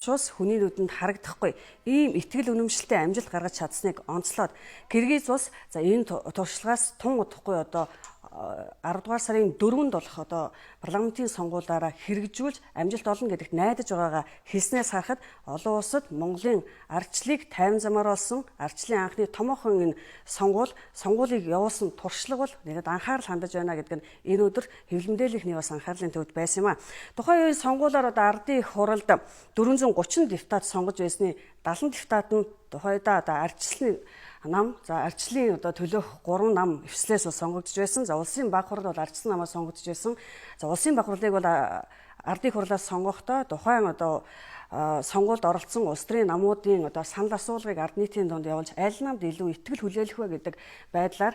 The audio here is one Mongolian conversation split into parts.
Шус хүний нүдэнд харагдахгүй ийм итгэл үнэмшилтэй амжилт гаргаж чадсныг онцлоод Киргиз улс за энэ туршлагаас тун удахгүй одоо 10 дугаар сарын 4-нд болох одоо парламентын сонгуулиараа хэрэгжүүлж амжилт олно гэдэгт найдаж байгаагаа хэлснээс харахад олон улсад Монголын ардчлалыг тайван замаар олсон ардчлалын анхны томоохон энэ сонгуулийг явуулсан туршлага бол нэгэд анхаарал хандаж байна гэдэг нь энэ өдөр хэвлэл мэдээллийнхний бас анхаарлын төвд байсан юм а. Тухайн үеийн сонгуулиар одоо ардын их хуралд 430 депутат сонгож байсны 70 депутат нь тухайдаа одоо ардчлалын нам за ардчлалын одоо төлөөх 3 нам эвслээс сонгогдож байсан. За улсын баг хурал бол ардчлалын намаас сонгогдож байсан. За улсын баг хурлыг бол ардын хурлаас сонгохдоо тухайн одоо сонгуульд оролцсон улс төрийн намуудын одоо санал асуулгыг ард нийтийн дунд явуулж аль намд илүү итгэл хүлээлгэх вэ гэдэг байдлаар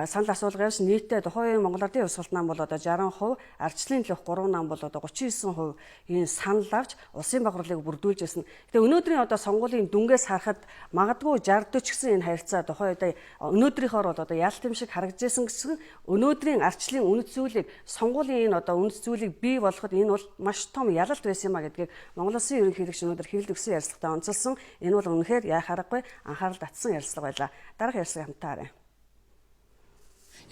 санал асуулга явуулсан. Нийтдээ тухайн үеийн Монгол Ардын Хувьсгалт нам бол одоо 60%, ардчлалын төлөөх 3 нам бол одоо 39% энэ санал авч улсын баг хурлыг бүрдүүлж байсан. Гэтэ өнөөдрийн одоо сонгуулийн дүнгээс харахад магадгүй 60-40 гэсэн энэ харьцаа тухайн үед өнөөдрийнхоор бол одоо ялт юм шиг харагдажсэн гэсэн өнөөдрийн ардчлалын үнэт зүйлийг сонгуулийн энэ одоо үнэт зүйлийг бий болгоход энэ бол маш том ялалт байсан юм а гэдгийг Монгол Улсын хэрэгч өнөөдөр хэвлэл өгсөн ярилцлагатаа онцолсон. Энэ бол үнэхээр яа харахгүй анхаарал татсан ярилцлага байлаа. Дараах ярилцлага хамтаарай.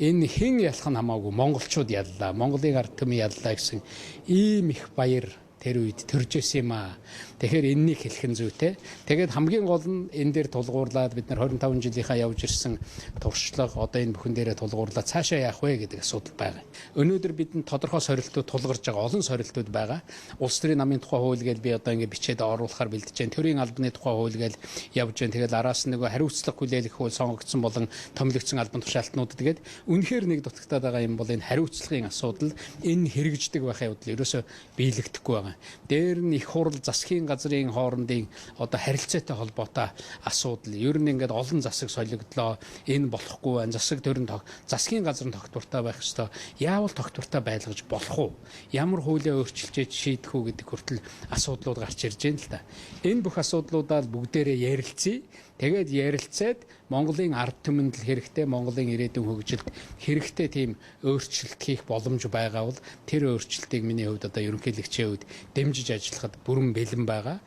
Энэ хэн ялах нь хамаагүй монголчууд яллаа, Монголын ард түмэн яллаа гэсэн ийм их баяр тэр үед төрж исэн юм аа. Тэгэхээр энэнийг хэлэх нь зүйтэй. Тэгээд хамгийн гол нь энэ дээр тулгуурлаад бид нар 25 жилийнхаа явж ирсэн туршлага одоо энэ бүхэн дээрээ тулгуурлаад цаашаа яах вэ гэдэг асуудал байгаа. Өнөөдөр бидэнд тодорхой сорилтууд тулгарч байгаа олон сорилтууд байгаа. Улс төрийн намын тухай хууль гээл би одоо ингэ бичээд оруулахаар бэлдэж байна. Төрийн албаны тухай хууль гээл явж байна. Тэгээд араас нь нөгөө хариуцлага хүлээлгэх хууль сонгогдсон болон томилогдсон албан тушаалтнууд тэгээд үнэхээр нэг дутагтаад байгаа юм бол энэ хариуцлагын асуудал энэ хэрэгждэг байхын явдал ерөөсөө биелэгдэхгүй байгаа. Дээр нь их хурал засгийн газрын хоорондын одоо харилцаатай холбоотой асуудал. Ер нь ингээд олон засаг солигдлоо. Энэ болохгүй байна. Засаг төрөнд засгийн газар нь тогтвортой байх ёстой. Яавал тогтвортой байлгаж болох уу? Ямар хуулиа өөрчилж шийдэх үү гэдэг хүртэл асуудлууд гарч ирж байна л да. Энэ бүх асуудлуудаа бүгдээрээ ярилцъя. Тэгээд ярилцаад Монголын ард түмэнд л хэрэгтэй, Монголын ирээдүйн хөгжилд хэрэгтэй тийм өөрчлөлт хийх боломж байгаа бол тэр өөрчлөлтийг миний хувьд одоо ерөнхийлөгчийн хувьд дэмжиж ажиллахад бүрэн бэлэн байгаа.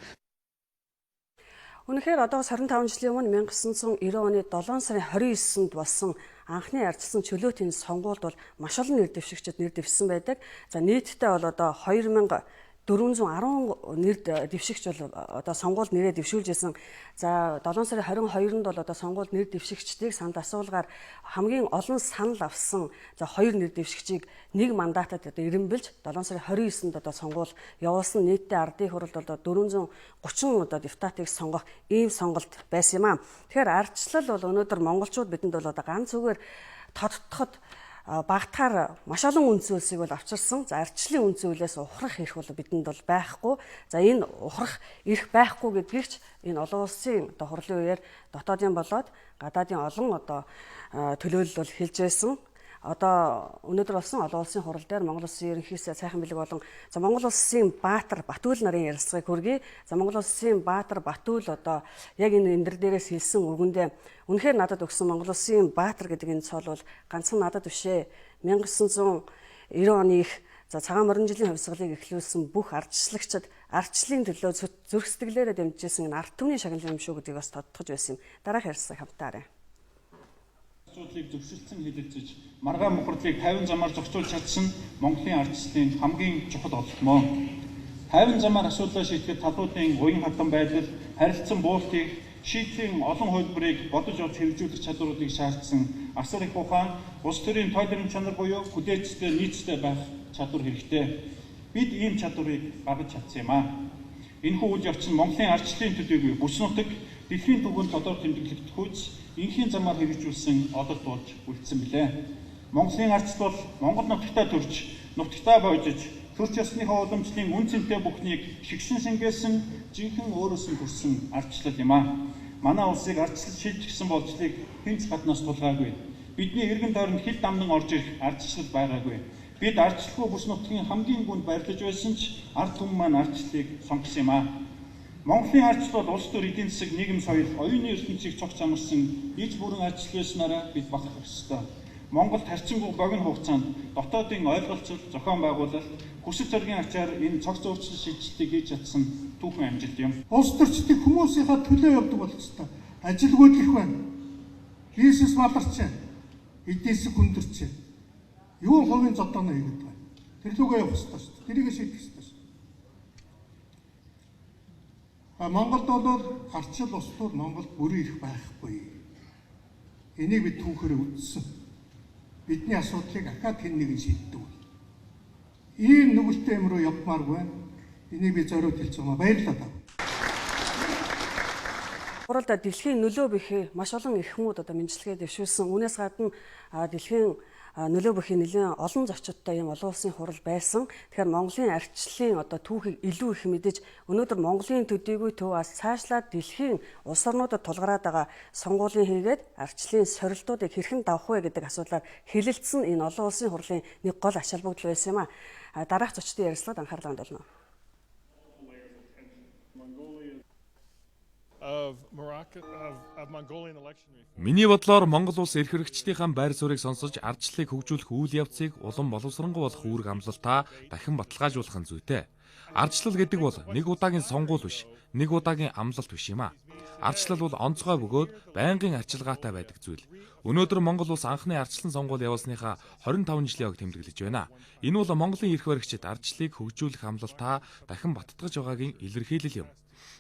Үнэхээр одоо 25 жилийн өмнө 1990 оны 7 сарын 29-нд болсон анхны ардчилсан чөлөөтийн сонгуульд бол маш олон нэр дэвшигчид нэр дэвшсэн байдаг. За нийтдээ бол одоо 2410 нэр дэвшигч бол одоо сонгуульд нэрээ дэвшүүлж исэн. За 7 сарын 22-нд бол одоо сонгуульд нэр дэвшигчдийг санал асуулгаар хамгийн олон санал авсан за 2 нэр дэвшигчийг нэг мандатад одоо ирэмбэлж 7 сарын 29-нд одоо сонгуул явуулсан. Нийтдээ ардын хуралд одоо 430 одоо депутатыг сонгох ийм сонголт байсан юм а. Тэгэхээр ардчлал бол өнөөдөр монголчууд бидэнд бол одоо ганц зүгээр тодтоход багтахаар маш олон үн зүйлсийг бол авчирсан. За ардчлалын үн зүйлээс ухрах эрх бол бидэнд бол байхгүй. За энэ ухрах эрх байхгүй гэдгийгч энэ олон улсын одоо хурлын үеэр дотоодын болоод гадаадын олон одоо төлөөлөл бол хэлж байсан. Одоо өнөөдөр болсон олон улсын хурал дээр Монгол улсын ерөнхий сайхан бэлэг болон за Монгол улсын Баатар Батүл нарын ярилцлагыг хүргэе. За Монгол улсын Баатар Батүл одоо яг энэ эндэр дээрээс хэлсэн үгэндээ үнэхээр надад өгсөн Монгол улсын Баатар гэдэг энэ цол бол ганцхан надад бишээ. 1990 оны их за цагаан морин жилийн хувьсгалыг эхлүүлсэн бүх ардчлагчид ардчлалын төлөө зүрх сэтгэлээрээ дэмжижсэн энэ ард түмний шагнал юм шүү гэдгийг бас тодтогч байсан юм. Дараах ярилцлага хамтаарай. Асуудлыг зөвшөөрсөн хэлэлцэж маргаан мухардлыг тайван замаар зохицуулж чадсан Монголын ардчлалын хамгийн чухал олдмоо. Тайван замаар асуудлаа шийдэхэд талуудын уян хатан байдал, харилцан буултыг, шийдлийн олон хувилбарыг бодож олж хэрэгжүүлэх чадваруудыг шаардсан асар их ухаан, улс төрийн тойлрон чанар буюу хүлээцтэй нийцтэй байх чадвар хэрэгтэй. Бид ийм чадварыг багаж чадсан юм а. Энэхүү үйл явц нь Монголын ардчлалын төдийгүй бүс нутаг, дэлхийн түвшинд тодор тэмдэглэгдэх үз инхийн замаар хэрэгжүүлсэн одод болж үлдсэн билээ. Монголын ардчлал бол Монгол нутагтаа төрж, нутагтаа боожиж, төрч ёсныхоо уламжлалын үн цэнтэй бүхнийг шигшин сэнгээсэн жинхэнэ өөрөөс нь төрсэн ардчлал юм а. Манай улсыг ардчлал шилжчихсэн болжлыг хэн ч гаднаас тулгаагүй. Бидний эргэн тойронд хил дамнан орж ирэх ардчлал байгаагүй. Бид ардчлалгүй бүс нутгийн хамгийн гүнд баярлаж байсан ч ард түмэн маань ардчлалыг сонгосон юм а. Монголын ардчлал улс төр эдийн засаг нийгэм соёл оюуны ертөнцийг цогц амарсан иж бүрэн ардчлал байснараа бид бахарх ёстой. Монголд харьцангуй богино хугацаанд дотоодын ойлголцол, зохион байгуулалт, хүсэл зоригийн ачаар энэ цогц өөрчлөлт шилжилтийг хийж чадсан түүхэн амжилт юм. Улс төрчдийн хүмүүсийнхаа төлөө явдаг болох ёстой. Ажилгүйдэх байна. Бизнес маларч байна. Эдийн засаг хүндэрч байна. Юу хувийн зодооно хийгээд байна. Тэр лүгээ явах ёстой шүү дээ. Тэрийг шийдэх ёстой шүү. Монголд бол гарчил устдууд Монголд бүрэн ирэх байхгүй. Энийг бид түүхээр үзсэн. Бидний асуудлыг ахаад хэн нэгэн шийддэг. Ийм нүгэлтэй юм руу явмааргүй байна. Энийг би зориуд хэлж байгаа. Баярлалаа. Хуралд дэлхийн нөлөө бүхий маш олон эрхмүүд одоо мэдлэгээ дэвшүүлсэн. Үүнээс гадна дэлхийн нөлөө бүхий нэлээд олон зочдтой юм олон улсын хурал байсан. Тэгэхээр Монголын ардчлалын одоо түүхийг илүү их мэдэж өнөөдөр Монголын төдийгүй төвөөс цаашлаад дэлхийн улс орнуудад тулгараад байгаа сонгуулийн хийгээд ардчлалын сорилтуудыг хэрхэн давах вэ гэдэг асуудлаар хэлэлцсэн энэ олон улсын хурлын нэг гол ач холбогдол байсан юм а. Дараах зочдын ярилцлагад анхаарлаа хандуулна. Миний бодлоор Монгол улс эрх хэрэгчдийн байр суурийг сонсож ардчлалыг хөгжүүлэх үйл явцыг улам боловсронгуй болох үүрэг амлалтаа дахин баталгаажуулах нь зүйтэй. Ардчлал гэдэг бол нэг удаагийн сонгуул биш, нэг удаагийн амлалт биш юм а. Ардчлал бол онцгой бөгөөд байнгын арчилгаатай байдаг зүйл. Өнөөдөр Монгол улс анхны ардчлалын сонгуул явуулсныхаа 25 жилийн ог тэмдэглэж байна. Энэ бол Монголын эрх баригчид ардчлалыг хөгжүүлэх амлалтаа дахин баттгаж байгаагийн илэрхийлэл юм.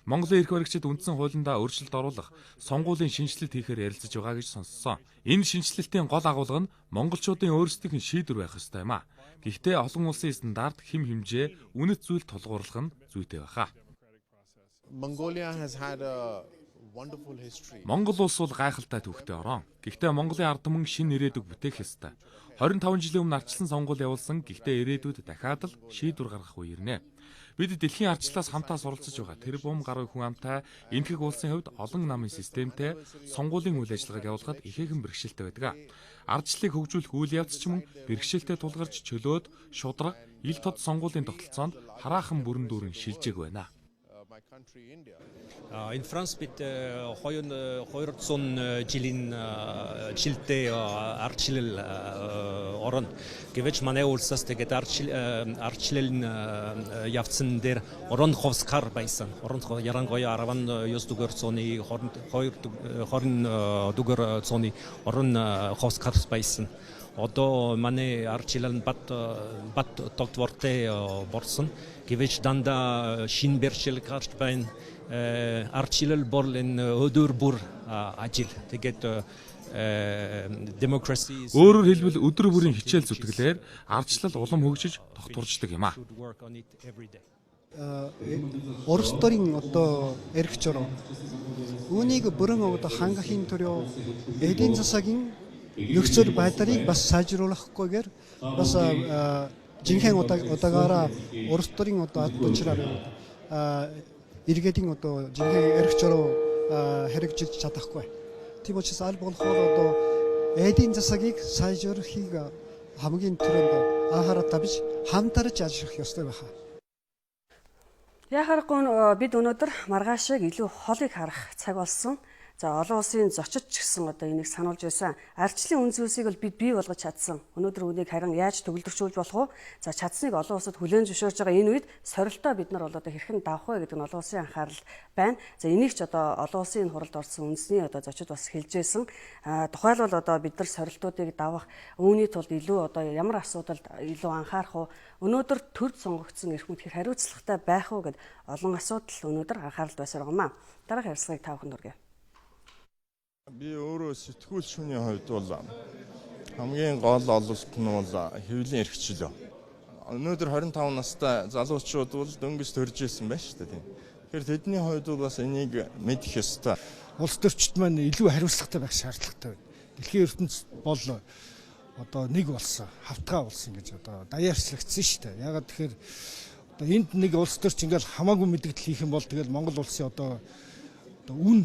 Монголын эрх баригчид үндсэн хуулиндаа өөрчлөлт оруулах, сонгуулийн шинжилэлт хийхээр ярилцаж байгаа гэж сонссон. Энэ шинжилэлтийн гол агуулга нь монголчуудын өөрсдийнх нь шийдвэр байх ёстой юм а. Гэхдээ олон улсын стандарт хэм хэмжээ үнэт зүйл тулгуурлах нь зүйтэй байхаа. Монгол улс бол гайхалтай түүхтэй орон. Гэхдээ Монголын ард түмэн шинэ ирээдүг бүтээх ёстой. 25 жилийн өмнө ардчлалын сонгуул явуулсан. Гэхдээ ирээдүйд дахиад л шийдвэр гаргах үе ирнэ. Бид дэлхийн ардчлалаас хамтаа суралцж байгаа тэр бум гаруй хүн амтай энэтхэг улсын хувьд олон намын системтэй сонгуулийн үйл ажиллагааг явуулахад ихээхэн бэрхшээлтэй байдаг. Ардчлалыг хөгжүүлэх үйл явц ч мөн бэрхшээлтэй тулгарч чөлөөд шудраг ил тод сонгуулийн тогтолцоонд хараахан бүрэн дүүрэн шилжээг байна. Энэ Франц бид 200 жилийн жилдээ ардчлал орон гэвч манай улсаас тэгээд ардчлалын явцсан дээр орон ховскар байсан. Орон ярангоя 19-р зууны 20-р зууны орон ховскар байсан. Одоо манай ардчлал бат тогтвортой борсон. Гэвч дандаа шин бэрхшээл гарч байна. Ардчлал бол энэ өдөр бүр ажил. Тэгээд democracy өөрөөр хэлбэл өдөр бүрийн хичээл зүтгэлээр ардчлал улам хөгжиж тогтворждаг юм а. Орос төрийн одоо эрх чороо үүнийг бүрэн одоо хангахын төлөө эдийн засгийн нөхцөл байдлыг бас сайжруулахгүйгээр бас жинхэнэ удаагаараа Орос төрийн одоо адчраар иргэдийн одоо жинхэнэ эрх чороо хэрэгжиж чадахгүй. Тийм учраас аль болох одоо эдийн засгийг сайжруулахыг хамгийн түрүүнд анхаарал тавьж хамтарч ажиллах ёстой байна. Яхахгүй бид өнөөдөр маргаашийг илүү холыг харах цаг болсон. За олон улсын зочид ч гэсэн одоо энийг сануулж байсан. Ардчлалын үн зүйлсийг бол бид бий болгож чадсан. Өнөөдөр үнийг харин яаж төгөлдрчүүлж болох вэ? За чадсныг олон улсад хүлээн зөвшөөрж байгаа энэ үед сорилтоо бид нар бол одоо хэрхэн давах вэ гэдэг нь олон улсын анхаарал байна. За энийг ч одоо олон улсын хуралд орсон үндэсний одоо зочид бас хэлж байсан. Тухайлбал одоо бид нар сорилтуудыг давах үүний тулд илүү одоо ямар асуудалд илүү анхаарах вэ? Өнөөдөр төрд сонгогдсон эрх мэдхээр хариуцлагатай байх уу гэд олон асуудал өнөөдөр анхаарал байсаар байгаа юм а. Дараах ярилцлагыг та бүхэнд хүргэе. Би өөрөө сэтгүүлч хүний хувьд бол хамгийн гол ололт нь бол хэвлэлийн эрхчлөө. Өнөөдөр 25 настай залуучууд бол дөнгөж төрж ирсэн байна шүү дээ. Тэгэхээр тэдний хувьд бол бас энийг мэдэх ёстой. Улс төрчид маань илүү хариуцлагатай байх шаардлагатай байна. Дэлхийн ертөнцид бол одоо нэг болсон, хавтгай болсон гэж одоо даяарчлагдсан шүү дээ. Ягаад тэгэхээр одоо энд нэг улс төрч ингээл хамаагүй мэдэгдэл хийх юм бол тэгэл Монгол улсын одоо үн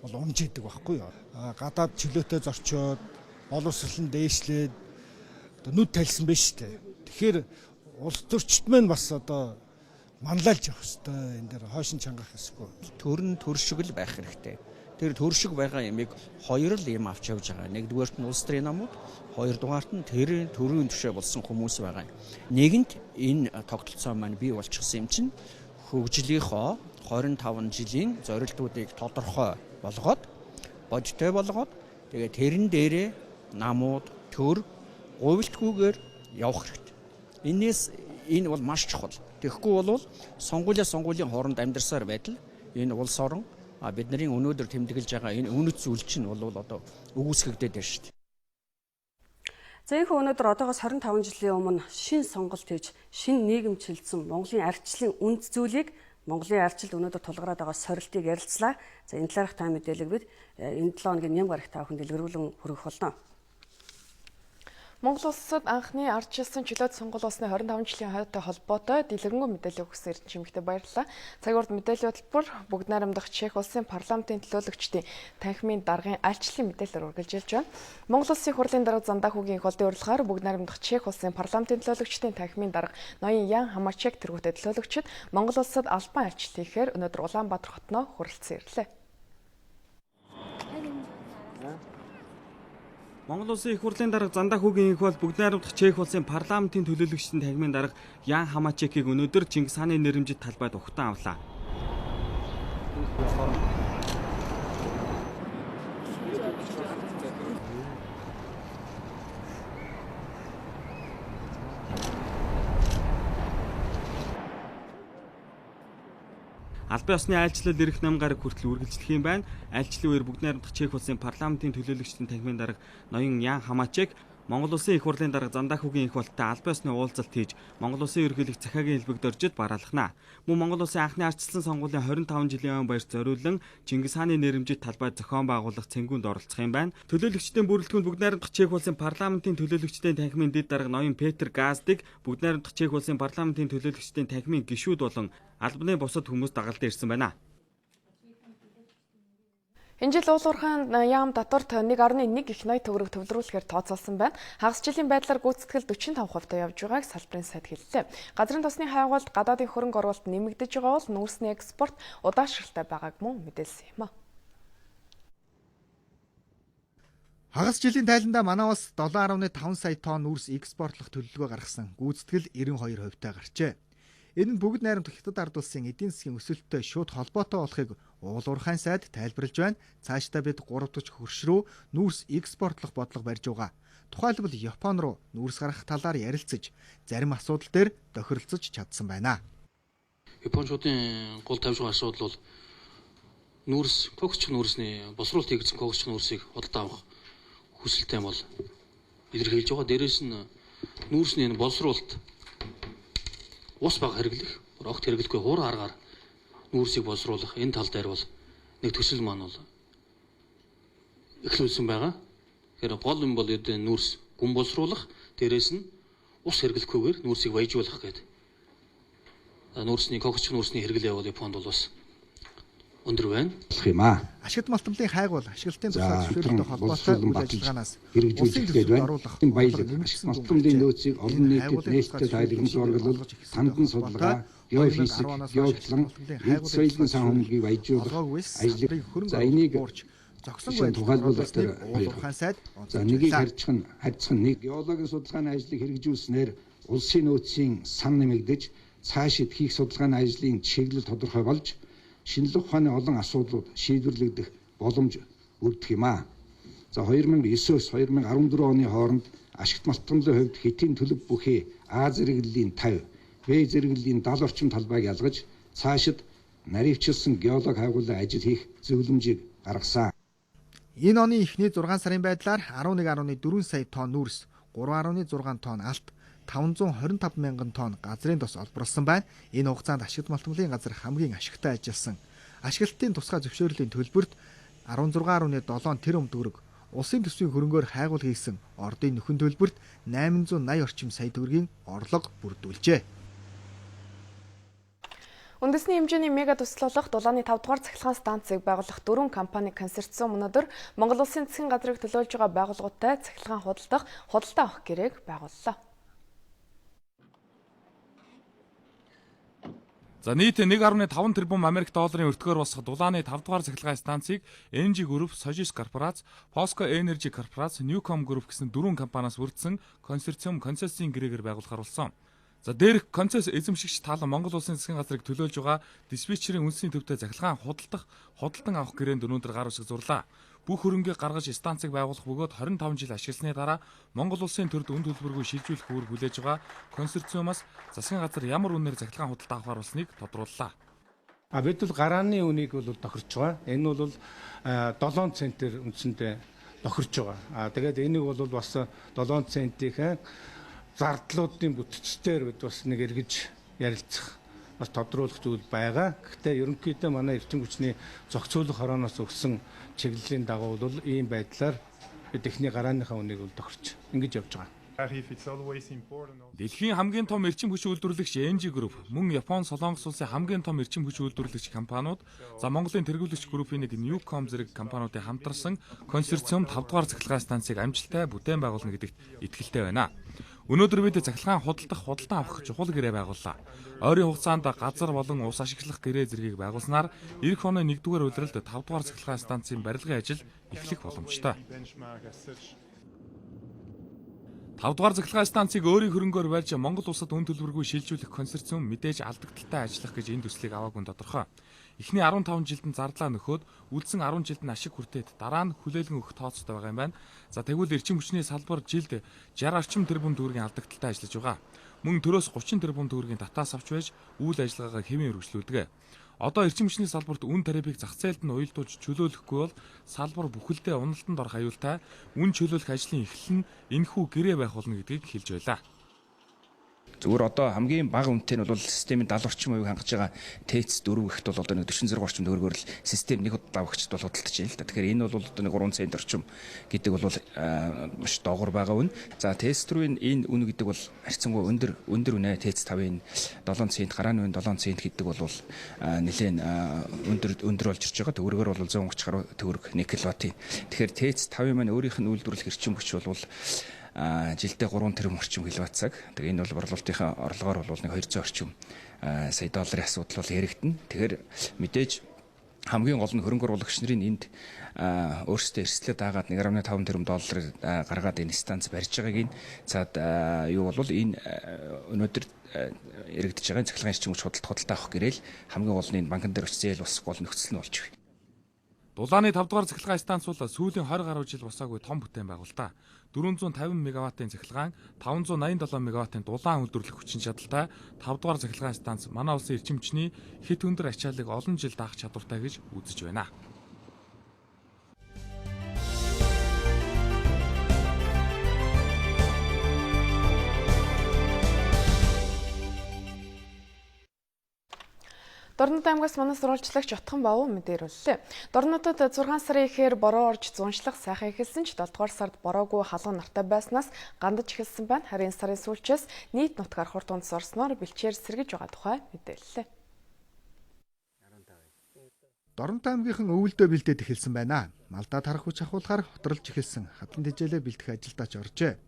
бол унжээдэг байхгүй юу. Гадаад чөлөөтэй зорчоод боловсрол нь дээшлээд одоо нүд тайлсан байна шүү дээ. Тэгэхээр улс төрчид маань бас одоо манлайлж явах хэрэгтэй. Энэ дээр хойшин чангах ёсгүй. Төрн төршиг л байх хэрэгтэй. Тэр төршиг байгаа ямиг хоёр л юм авч явж байгаа. Нэгдүгээрт нь улс төрийн намууд, хоёрдугаарт нь тэр төрийн түвшээ болсон хүмүүс байгаа. Нэгэнт энэ тогтолцоо маань бий болчихсон юм чинь хөгжлийнхоо 25 жилийн зорилтуудыг тодорхой болгоод бодиттой болгоод тэгээд тэрэн дээрээ намууд төр говьлтгүйгээр явах хэрэгтэй. Энэ бол маш чухал. Тэгэхгүй бол сонгуулийн хооронд амьдарсаар байтал энэ улс орон бидний өнөөдөр тэмдэглэж байгаа энэ үнэт зүйл чинь бол одоо өгөөсгөгдөд байна шүү дээ. За энэ өнөөдөр одоогоос 25 жилийн өмнө шин сонголт хийж шин нийгэм чилсэн Монголын ардчлалын үнд зүйлийг Монголын ардчилд өнөөдөр тулгараад байгаа сорилтыг ярилцлаа. За энэ талаарх та мэдээлэл бид энэ 7 хоногийн ням гарагт та бүхэнд дэлгэрүүлэн хүргэх болно. Монгол улсад анхны ардчилсан чөлөөт сонгуул болсны 25 жилийн хойтой холбоотой дэлгэрэнгүй мэдээлэл өгсөн эрдэнэ чимэгтээ баярлалаа. Цаг урд мэдээллийн хөтөлбөр бүгд найрамдах Чех улсын парламентын төлөөлөгчдийн танхимын даргын альчлалын мэдээлэлээр үргэлжилж байна. Монгол улсын хурлын дарга Зандаа хүүгийн их олдын урилгаар бүгд найрамдах Чех улсын парламентын төлөөлөгчдийн танхимын дарга ноён Ян Хамачек тэргүүтээ төлөөлөгчд Монгол улсад албан альчлал хийхээр өнөөдөр Улаанбаатар хотноо хүрэлцэн ирлээ. Монгол улсын их хурлын дарга Зандаа хүүгийн их бол бүгд найрамдах Чех улсын парламентын төлөөлөгчдийн танхимын дарга Ян Хамачекийг өнөөдөр Чингис хааны нэрэмжит талбайд ухтан авлаа. Албан ёсны айлчлал ирэх 8 гараг хүртэл үргэлжлэх юм байна. Айлчлалын үеэр бүгд найрамдах Чех улсын парламентын төлөөлөгчдийн танхимын дарга ноён Ян Хамачек Монгол улсын их хурлын дарга Зандаа хүүгийн их болтой албан ёсны уулзалт хийж Монгол улсын ерөнхийлөгч захаагийн хэлбэгт оржид бараалхнаа. Мөн Монгол улсын анхны ардчилсан сонгуулийн 25 жилийн өн баярт зориулан Чингис хааны нэрэмжит талбай зохион байгуулах цэнгүүнд оролцох юм байна. Төлөөлөгчдийн бүрэлдэхүүнд бүгд найрамдах Чех улсын парламентын төлөөлөгчдийн танхимын дэд дарга ноён Петр Газдыг бүгд найрамдах Чех улсын парламентын төлөөлөгчдийн танхимын гишүүд болон албаны бусад хүмүүс дагалдан ирсэн байна. Энэ жил уулуурхайн яам татварт 1.1 их ноён төгрөг төвлөрүүлэхээр тооцоолсон байна. Хагас жилийн байдлаар гүйцэтгэл 45% явж байгааг салбарын сайд хэллээ. Газрын тосны хайгуулт гадаадын хөрөнгө оруулалт нэмэгдэж байгаа бол нүүрсний экспорт удаашралтай байгааг мөн мэдээлсэн юм а. Хагас жилийн тайландаа манай улс 7.5 сая тонн нүүрс экспортлох төлөвлөгөө гаргасан. Гүйцэтгэл 92% гарчээ. Энэ нь бүгд найрамдах Хятад ард улсын эдийн засгийн өсөлттэй шууд холбоотой болохыг уулуурхайн сайд тайлбарлаж байна. Цаашдаа бид 3 дахь хөрш рүү нүүрс экспортлох бодлого барьж байгаа. Тухайлбал Япон руу нүүрс гаргах талаар ярилцаж, зарим асуудал дээр тохиролцож чадсан байна. Япончуудын гол тавьж байгаа асуудал бол нүүрс, когч нүүрсний босруулалт хийгдсэн когч нүүрсийг худалдаа авах хүсэлтэй бол илэрхийлж байгаа. Дээрээс нь нүүрсний боловсруулалт ус баг хэрэглэх, огт хэрэглэхгүй хуур аргаар нүүрсийг боловсруулах энэ тал дээр бол нэг төсөл маань бол эхлүүлсэн байгаа. Тэгэхээр гол юм бол нүүрс гүн боловсруулах, дээрээс нь ус хэрэглэхгүйгээр нүүрсийг баяжуулах гэдэг. Нүүрсний когч нүүрсний хэрэглээ бол Японд бол бас өндөр байна. Ашигт малтмлын хайгуул ашиглалтын туслах зөвшөөрлөлтөй холбоотой үйл ажиллагаанаас хэрэгжүүлэлтэд байна. Баялаг ашигт малтмлын нөөцийг олон нийтэд нээлттэй тайлбарлаж оруулах, самдан судалгаа, геофизик, геочлон, эд соёлын санхүүгийн баяжуулах ажлыг за энийг зогсон тухайлбал уулуурхайн сайд нэгийг харьцах нэг геологийн судалгааны ажлыг хэрэгжүүлснээр улсын нөөцийн сан нэмэгдэж цаашид хийх судалгааны ажлын чиглэл тодорхой болж шинжлэх ухааны олон асуудлууд шийдвэрлэгдэх боломж өрдөх юм а. За 2009-с 2014 оны хооронд ашигт малтмлын хувьд Хэтийн төлөв бүхий А зэрэглэлийн 50, Б зэрэглэлийн 70 орчим талбайг ялгаж цаашид наривчилсан геолог хайгуулын ажил хийх зөвлөмжийг гаргасан. Энэ оны эхний 6 сарын байдлаар 11.4 сая тонн нүүрс, 3.6 тонн алт, 525 мянган тонн газрын тос олборлсон байна. Энэ хугацаанд ашигт малтмлын газар хамгийн ашигтай ажилласан. Ашиглалтын тусгай зөвшөөрлийн төлбөрт 16.7 тэрбум төгрөг, улсын төсвийн хөрөнгөөр хайгуул хийсэн ордын нөхөн төлбөрт 880 орчим сая төгрөгийн орлого бүрдүүлжээ. Үндэсний хэмжээний мега туслуулах дулааны 5 дугаар цахилгаан станцыг байгуулах 4 компани консорциум өнөөдөр Монгол улсын засгийн газрыг төлөөлж байгаа байгууллагуудтай цахилгаан худалдаа авах гэрээг байгууллаа. За нийт 1.5 тэрбум Америк долларын өртгөөр босгох дулааны 5 дугаар цахилгаан станцыг NG Group, Sojis корпорац, Posco Energy корпорац, Newcom Group гэсэн 4 компаниас бүрдсэн консорциум концессийн гэрээгээр байгуулахар болсон. За дээрх концесс эзэмшигч таалан Монгол улсын засгийн газрыг төлөөлж байгаа диспетчерийн үндэсний төвтэй захилгаан худалдан авах гэрээнд өнөөдөр гар усыг зурлаа. Бүх хөрөнгөө гаргаж станцыг байгуулах бөгөөд 25 жил ашигласны дараа Монгол улсын төрд үн төлбөргүй шилжүүлэх үүрэг хүлээж байгаа консорциумаас засгийн газар ямар үнээр захилгаан худалдаа авахар болсныг тодрууллаа. Бид бол гарааны үнийг бол тохирч байгаа. Энэ бол 7 центээр үндсэндээ тохирч байгаа. Тэгээд энийг бол бас 7 центийн зардлуудын бүтцээр бид бас нэг эргэж ярилцах бас тодруулах зүйл байгаа. Гэхдээ ерөнхийдөө манай эрчим хүчний зохицуулах хорооноос өгсөн чиглэлийн дагуу бол ийм байдлаар бид эхний гарааныхаа үнийг бол тохирч ингэж явж байгаа. Дэлхийн хамгийн том эрчим хүч үйлдвэрлэгч ENGIE Group, мөн Япон, Солонгос улсын хамгийн том эрчим хүч үйлдвэрлэгч компаниуд, за Монголын тэргүүлэгч группийн нэг Newcom зэрэг компаниудын хамтарсан консорциум 5 дугаар захилгаан станцыг амжилттай бүтээн байгуулна гэдэгт итгэлтэй байна. Өнөөдөр бид захилгаан худалдан авах чухал гэрээ байгууллаа. Ойрын хугацаанд газар болон ус ашиглах гэрээ зэргийг байгуулснаар эх оны 1-р улиралд 5 дугаар захилгаан станцын барилгын ажил эхлэх боломжтой. 5 дугаар захилгаан станцыг өөрийн хөрөнгөөр барьж Монгол улсад үн төлбөргүй шилжүүлэх консорциум мэдээж алдагдaltaй ажиллах гэж энэ төслийг аваагүй тодорхой. Эхний 15 жилд нь зардлаа нөхөөд үлдсэн 10 жилд нь ашиг хүртээд дараа нь хүлээлгэн өгөх тооцоотой байгаа юм байна. За тэгвэл эрчим хүчний салбар жилд 60 орчим тэрбум төгрөгийн алдагдaltaй ажиллаж байгаа. Мөн төрөөс 30 тэрбум төгрөгийн татаас авч байж үйл ажиллагаагаа хэвэн үргэлжлүүлдэг. Одоо эрчим хүчний салбарт үн тарифыг зах зээлд нь уялдуулж чөлөөлөхгүй бол салбар бүхэлдээ уналтанд орох аюултай үн чөлөөлөх ажлын эхлэл нь энэхүү гэрээ байх болно гэдгийг хэлж байлаа. Зүгээр одоо хамгийн бага үнэтэй нь бол системийн 70 орчим хувийг хангаж байгаа ТЭЦ 4 гэхэд бол одоо нэг 46 орчим төгрөгөөр л систем нэг удаа авахчд бол худалдаж байна л да. Тэгэхээр энэ бол одоо нэг 3 цент орчим гэдэг бол маш доогуур байгаа үн. За ТЭЦ 4-ийн энэ үн гэдэг бол харьцангуй өндөр үнэ. ТЭЦ 5-ийн 7 цент, гарааны үн 7 цент гэдэг бол нэлээд өндөр болж ирж байгаа. Төгрөгөөр бол 130 гаруй төгрөг 1 кВт. Тэгэхээр ТЭЦ 5-ийн маань өөрийнх нь үйлдвэрлэх эрчим хүч бол жилдээ 3 тэрбум орчим киловатт цаг. Тэгээ энэ бол борлуулалтынхаа орлогоор бол нэг 200 орчим сая долларын асуудал бол яригдана. Тэгэхээр мэдээж хамгийн гол нь хөрөнгө оруулагч нарын энд өөрсдөө эрсдлээ дагаад 1.5 тэрбум долларыг гаргаад энэ станц барьж байгааг нь цаад юу бол энэ өнөөдөр яригдж байгаа цахилгаан эрчим хүч худалдаа авах гэрэл хамгийн гол нь энэ банкн дээр очиж зээл босох гол нөхцөл нь болж байна. Дулааны 5 дугаар захилгаан станц бол сүүлийн 20 гаруй жил босаагүй том бүтээн байгуулалтаа. 450 мегаваттын захилгаан, 587 мегаваттын дулаан үйлдвэрлэх хүчин чадалтай 5 дугаар захилгаан станц манай улсын эрчим хүчний хэд өндөр ачааллыг олон жил даах чадвартай гэж үзэж байна. Дорнод аймгаас манай сурвалжлагч Отхон Бавуу мэдээлүүллээ. Дорнодод 6 сарын ихээр бороо орж зуншлах сайхан эхэлсэн ч 7 дугаар сард бороогүй халуун нартай байснаас гандаж эхэлсэн байна. Харин сарын сүүлчээс нийт нутгаар хурд унтс орсноор бэлчээр сэргэж байгаа тухай мэдээллээ. Дорнод аймгийнхан өвөлдөө бэлдээд эхэлсэн байна. Малдаа тарах хүч ахуулахаар хотролж эхэлсэн хатан тэжээлээ бэлтгэх ажилдаач оржээ.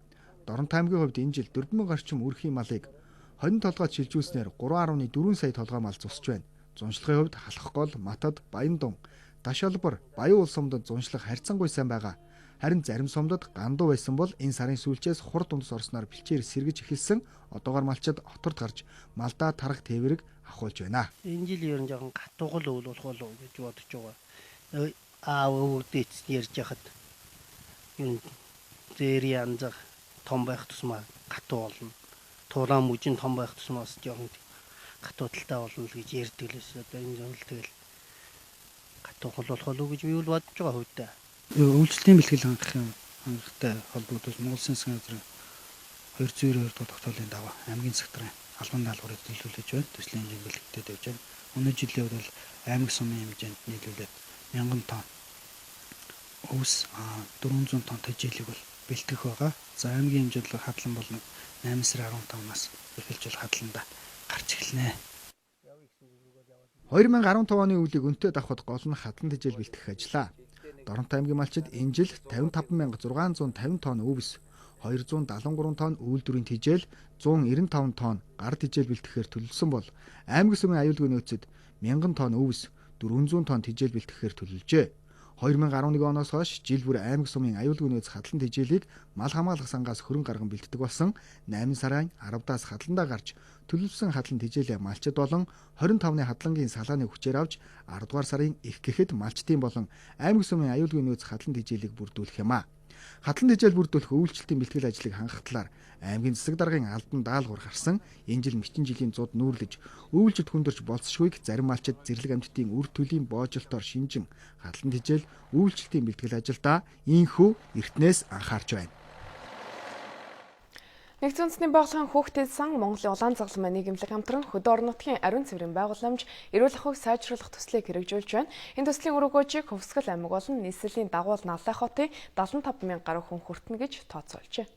Дорнод аймгийн хувьд энэ жил 4000 орчим үрхийн малыг хонин толгойд шилжүүлснээр 3.4 сая толгой мал зусж байна. Зуншлахын хувьд халах гол, матад, Баяндун, Дашалбар, Баян улс сумдад зуншлах харьцангуй сайн байгаа. Харин зарим сумдад гандуу байсан бол энэ сарын сүүлчээс хурд унтс орсноор бэлчээр сэргэж эхэлсэн. Одоогоор малчид оторд гарч малдаа тарах тээврэг ахуулж байна. Энэ жил ер нь жоохон гатуугал өвөл болох болов гэж бодож байгаа. Өвөгдөөц ярьж хахад энэ зэр янзах том байх тусмаа гатуу болно. Туураа мужийн том байх тусмаас жоохон гатуудалтай болно л гэж ярьдаг лээс. Одоо энэ жол тэгэл гатуухал болох болов гэж би бол бодож байгаа хөөдөө. Үйлчлэлийн бэлтгэл хангахтай холбогдож Монгол Улсын засгийн газрын 292 дахь тогтоолын дагуу аймгийн секторын албан даалгаврыг төлөвлөж байна. Төслийн хэмжээнд бэлтгэдэг явж байна. Өнөө жилийн хувьд бол аймаг сумын хэмжээнд нийлүүлээд 1000 тонн өвс 400 тонн тэжээлэг бол бэлтгэх байгаа. За аймгийн хэмжээнд бол хадлан бол 8 сарын 15-наас эхэлж бол хадланда гарч эхэлнэ. 2015 оны өвлийг өнтөд авахд гол нь хадлан тэжээл бэлтгэх ажиллаа. Дорнод аймгийн малчид энэ жил 55650 тонн өвс, 273 тонн үйлдвэрийн тэжээл, 195 тонн гар тэжээл бэлтгэхээр төлөвлөсөн бол аймаг сумын аюулгүй нөөцөд 1000 тонн өвс, 400 тонн тэжээл бэлтгэхээр төлөвлөжээ. 2011 оноос хойш жил бүр аймаг сумын аюулгүй нөөц хадлан тэжээлийг мал хамгаалах сангаас хөрөнгө гарган бэлддэг болсон 8 сарын 10-аас хадландаа гарч төлөвлөсөн хадлан тэжээлээ малчид болон 25-ны хадлангийн салааны хүчээр авч 10 дугаар сарын их гэхэд малчдын болон аймаг сумын аюулгүй нөөц хадлан тэжээлийг бүрдүүлэх юм а. Хадлан тэжээл бүрдүүлэх үйлчлэлтийн бэлтгэл ажлыг хангах талаар аймгийн засаг даргын албан даалгавар гарсан. Энэ жил мэчин жилийн зууд нүүрлэж үйлчлэлт хүндэрч болцшгүйг зарим малчид зэрлэг амьтдын үр төлийн боожолтоор шинжин хадлан тэжээл үйлчлэлтийн бэлтгэл ажилдаа инхүү эртнээс анхаарч байна. Нэгдсэн үндэсний байгууллагын хүүхдэд сан Монголын улаан загалмай нийгэмлэг хамтран хөдөө орон нутгийн ариун цэврийн байгууламж эрүүл ахуйг сайжруулах төслийг хэрэгжүүлж байна. Энэ төслийн үр өгөөжийг Хөвсгөл аймаг болон нийслэлийн дагуул Наллай хотын 75,000 гаруй хүн хүртэнэ гэж тооцоолжээ.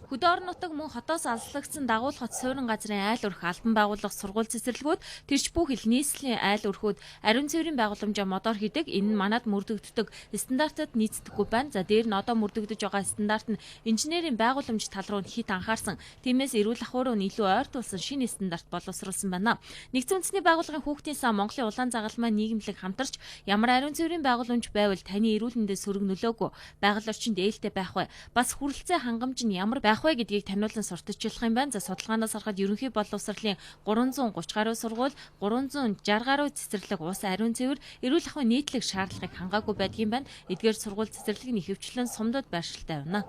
Хөдөө орон нутаг мөн хотоос алслагдсан дагуул хот суурин газрын айл өрх албан байгууллага сургууль цэцэрлэгүүд тэрч бүхэл нийслэлийн айл өрхүүд ариун цэврийн байгууламжаа модоор хийдэг. Энэ нь манад мөрдөгддөг стандартад нийцдэггүй байна. За дээр нь одоо мөрдөгдөж байгаа стандарт нь инженерийн байгууламж тал руу хит анхаарсан. Тиймээс эрүүл ахуй руу илүү ойртуулсан шинэ стандарт боловсруулсан байна. Нэгдсэн үндэсний байгууллагын хүүхдийн сан Монголын улаан загалмай нийгэмлэг хамтарч ямар ариун цэврийн байгууламж байвал таны эрүүл мэндэд сөрөг нөлөөгүй, байгаль орчинд ээлтэй байх вэ? Бас хүрэлцээ хангамж нь ямар байх вэ гэдгийг таниулан сурталчилах юм байна. За судалгаанаас харахад ерөнхий боловсролын 330 гаруй сургууль, 360 гаруй цэцэрлэг ус ариун цэвэр, эрүүл ахуйн нийтлэг шаардлагыг хангаагүй байдгийн байна. Эдгээр сургууль цэцэрлэг нь ихэвчлэн сумдад байршилтай байна.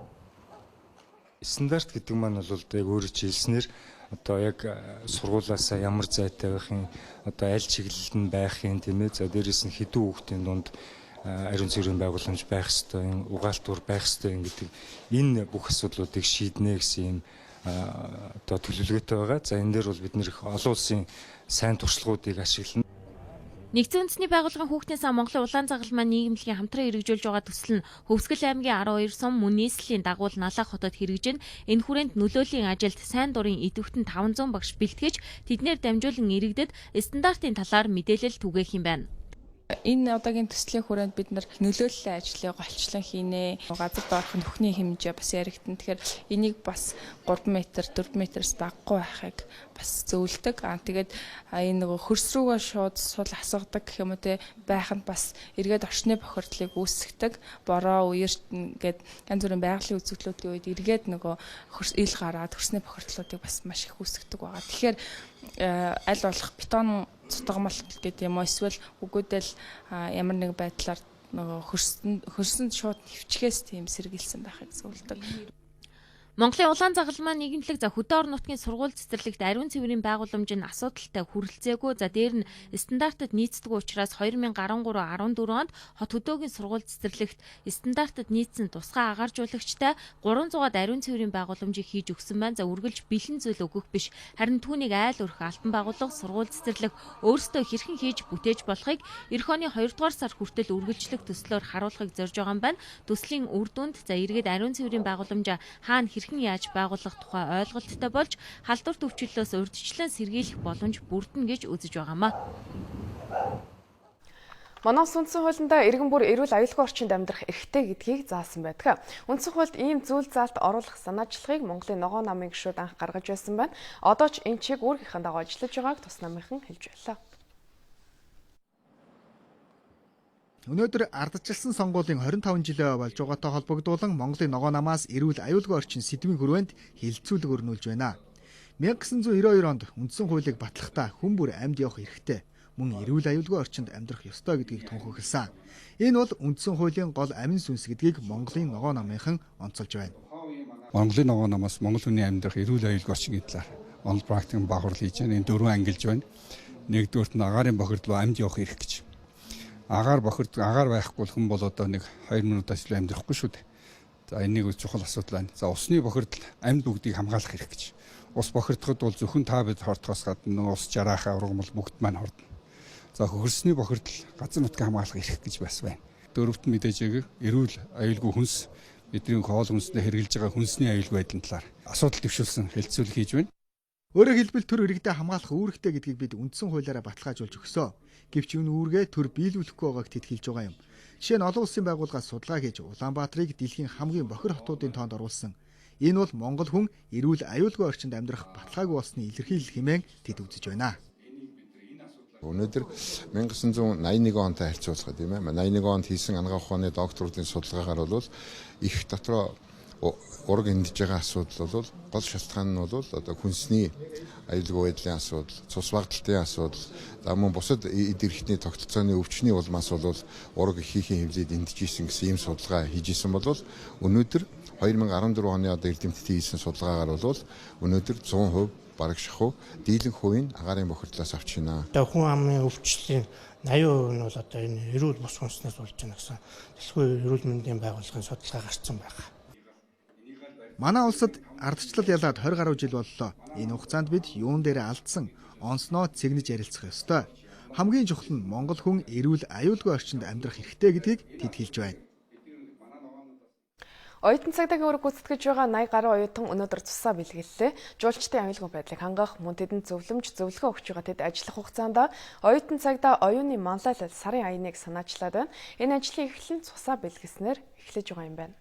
Стандарт гэдэг маань бол яг өөрөө хэлснээр одоо яг сургуулаасаа ямар зайтай байхын, одоо аль чиглэлд нь байхын тийм ээ. За дээрээс нь хэдэн хүүхдийн дунд ариун цэврийн байгууламж байх ёстой, угаалтур байх ёстой гэдэг энэ бүх асуудлуудыг шийднэ гэсэн юм одоо төлөвлөгөөтэй байгаа. За энэ дээр бол бид нэр их олон улсын сайн туршлагуудыг ашиглана. Нэгдсэн үндэсний байгууллагын хүүхдийн сан Монголын улаан загалмай нийгэмлэгийн хамтран хэрэгжүүлж байгаа төсөл нь Хөвсгөл аймгийн 12 сум мөн нийслэлийн дагуул Наллай хотод хэрэгжинэ. Энэ хүрээнд нөлөөлийн ажилд сайн дурын идэвхтэн 500 багш бэлтгэж тэднэр дамжуулан иргэдэд стандартын талаар мэдээлэл түгээх юм байна. Энэ одоогийн төслийн хүрээнд бид нар нөлөөллийн ажлыг голчлон хийнэ. Газар доорх нөхний хэмжээ бас яригдана. Тэгэхээр энийг бас 3 м, 4 м-с баггүй байхыг бас зөвлөдөг. Тэгээд энэ нөгөө хөрс рүүгээ шууд сул асгадаг гэх юм уу те байх нь бас эргээд орчны бохирдлыг үүсгдэг. Бороо үерт ингээд янз бүрийн байгалийн үзэгдлүүдийн үед эргээд нөгөө хөрс ил гараад хөрсний бохирдлуудыг бас маш их үүсгдэг байгаа. Тэгэхээр аль болох бетон цутгамалт гэдэг юм уу эсвэл үгүйдэл ямар нэг байдлаар нөгөө хөрсөнд шууд хөвчгээс тийм сэргийлсэн байхыг зөвлөдөг. Монголын улаан загалмай нийгэмлэг за хөдөө орон нутгийн сургууль цэцэрлэгт ариун цэврийн байгууламж нь асуудалтай хүрэлцээгүй. За дээр нь стандартад нийцдэг учраас 2013-14 онд хот хөдөөгийн сургууль цэцэрлэгт стандартад нийцсэн тусгай агааржуулагчтай 300-аад ариун цэврийн байгууламжийг хийж өгсөн байна. За үргэлж бэлэн зүйл өгөх биш, харин түүнийг айл өрх албан байгууллага сургууль цэцэрлэг өөрсдөө хэрхэн хийж бүтээж болохыг эх оны 2 дугаар сар хүртэл үргэлжлэх төслөөр харуулахыг зорж байгаа юм байна. Төслийн үр дүнд за эргээд ариун цэврийн байгууламжаа хаана яаж байгуулах тухай ойлголттой болж халдвар төвчлөлөөс урьдчилан сэргийлэх боломж бүрдэнэ гэж үзэж байгаамаа. Манай үндсэн хуулиндаа иргэн бүр эрүүл аюулгүй орчинд амьдрах эрхтэй гэдгийг заасан байдаг. Үндсэн хуульд ийм зүйл заалт оруулах санаачлагыг Монголын ногоо намын гишүүд анх гаргаж байсан байна. Одоо ч энэ чиг үүргийнхэн дагуу ажиллаж байгааг тус намынхан хэлж байлаа. Өнөөдөр ардчилсан сонгуулийн 25 жилээ болж байгаатай холбогдуулан Монголын ногоо намаас эрүүл аюулгүй орчин сэдвийн хүрээнд хилцүүлэг өрнүүлж байна. 1992 онд үндсэн хуулийг батлахдаа хүн бүр амьд явах эрхтэй, мөн эрүүл аюулгүй орчинд амьдрах ёстой гэдгийг тунхагласан. Энэ бол үндсэн хуулийн гол амин сүнс гэдгийг Монголын ногоо намынхан онцолж байна. Монголын ногоо намаас монгол хүний амьдрах эрүүл аюулгүй орчин гэдлээр онл практикийн бахарл хийж байна. Энэ дөрвөн ангилж байна. Нэгдүгürt нь агаарын бохирдол амьд явах эрх гэж. Агаар байхгүй хүн бол одоо нэг 2 минутаас илүү амьдрахгүй шүү дээ. За энийг чухал асуудал байна. За усны бохирдол амьд бүгдийг хамгаалах хэрэг гэж. Ус бохирдоход бол зөвхөн та бид хортохоос гадна ус жараахаа ургамал бүгд маань хордно. За хөрсний бохирдол газар нутгийн хамгаалах эрх гэж бас байна. Дөрөвт мэдээж эрүүл аюулгүй хүнс бидний хоол хүнстэй хэрэгжилж байгаа хүнсний аюулгүй байдлын талаар асуудал төвшүүлсэн хэлцүүлэг хийж байна. Өөрөөр хэлбэл төр иргэдэд хамгаалах үүрэгтэй гэдгийг бид үндсэн хуулиараа баталгаажуулж өгсөө. Гэвч энэ үүргээ төр биелүүлэхгүй байгааг тэтгэлж байгаа юм. Жишээ нь олон улсын байгууллагаас судалгаа хийж Улаанбаатарыг дэлхийн хамгийн бохир хотуудын тоонд оруулсан. Энэ бол Монгол хүн эрүүл аюулгүй орчинд амьдрах баталгаагүй болсны илэрхийлэл хэмээн тэд үзэж байна. Өнөөдөр 1981 онтой харьцуулахад тийм ээ 81 онд хийсэн анагаах ухааны докторуудын судалгаагаар бол их дотроо ураг эндэж байгаа асуудал бол гол шалтгаан нь бол одоо хүнсний аюулгүй байдлын асуудал, цус багталтын асуудал, мөн бусад эд эрхтний тогтолцооны өвчний улмаас бол ураг ихийнхэн хөвлөд эндэж исэн гэсэн ийм судалгаа хийж исэн бол өнөөдөр 2014 оны одоо эрдэмтдийн хийсэн судалгаагаар бол өнөөдөр 100% бараг шахуу дийлэн хувийн агаарын бохирдлоос авч байна. Одоо хүн амын өвчлөлийн 80% нь бол одоо энэ эрүүл бус хүнснээс болж байна гэсэн дэлхийн эрүүл мэндийн байгууллагын судалгаа гарсан байна. Манай улсад ардчлал ялаад 20 гаруй жил боллоо. Энэ хугацаанд бид юун дээр алдсан онцноо цэгнэж ярилцах ёстой. Хамгийн чухал нь Монгол хүн эрүүл аюулгүй орчинд амьдрах хэрэгтэй гэдгийг тэд хэлж байна. Оюутан цагдаагийн үүрэг гүйцэтгэж байгаа 80 гаруй оюутан өнөөдөр цусаа бэлгэллээ. Жуулчдын аюулгүй байдлыг хангах, мөн тэдэнд зөвлөгөө өгч байгаа тэд ажиллах хугацаанд оюутан цагдаа оюуны манлайлал сарын аяныг санаачлаад байна. Энэ ажлын эхлэл нь цусаа бэлгэлснээр эхлэж байгаа юм байна.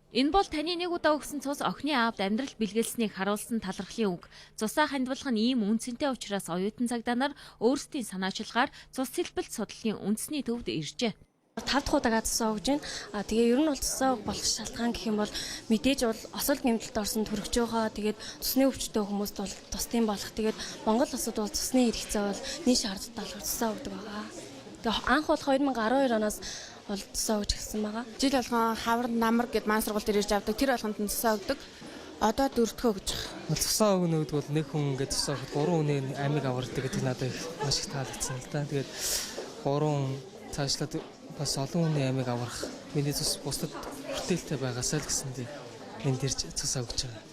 Энэ бол таны нэг удаа өгсөн цус охины аавд амьдрал бэлгэлсэнийг харуулсан талархлын үг. Цусаа хандвалах нь ийм үнцэнтэй учраас оюутан цагдаа нар өөрсдийн санаачилгаар цус сэлбэлт судлалын үндэсний төвд иржээ. 5 дахь удаага цусаа өгж байна. Тэгээ ер нь бол цусаа болох шалтгаан гэх юм бол мэдээж бол осол гэмтэлд орсон төрөгч байгаа. Тэгээд цусны өвчтөй хүмүүст бол тусдын болох. Тэгээд Монгол улсад бол цусны хэрэгцээ бол нийт шаардлагатай болох цусаа өгдөг байгаа. Тэгээ анх бол 2012 оноос бол цусаа өгч гисэн байгаа. Жил болгон хавар намар гэд маань сургууль дээр ирж авдаг. Тэр болгонд нь цусаа өгдөг. Одоо 4-р өгж байгаа. Цусаа өгнө гэдэг бол нэг хүн ингээд цусаа өгөхэд 3 хүний амийг авардаг гэдэг надад маш их таалагдсан л да. Тэгээд 3 цаашлаад бас олон хүний амийг аврах миний цус бусдад хүртээлтэй байгаасаа л гэсэндээ энд ирж цусаа өгч байгаа.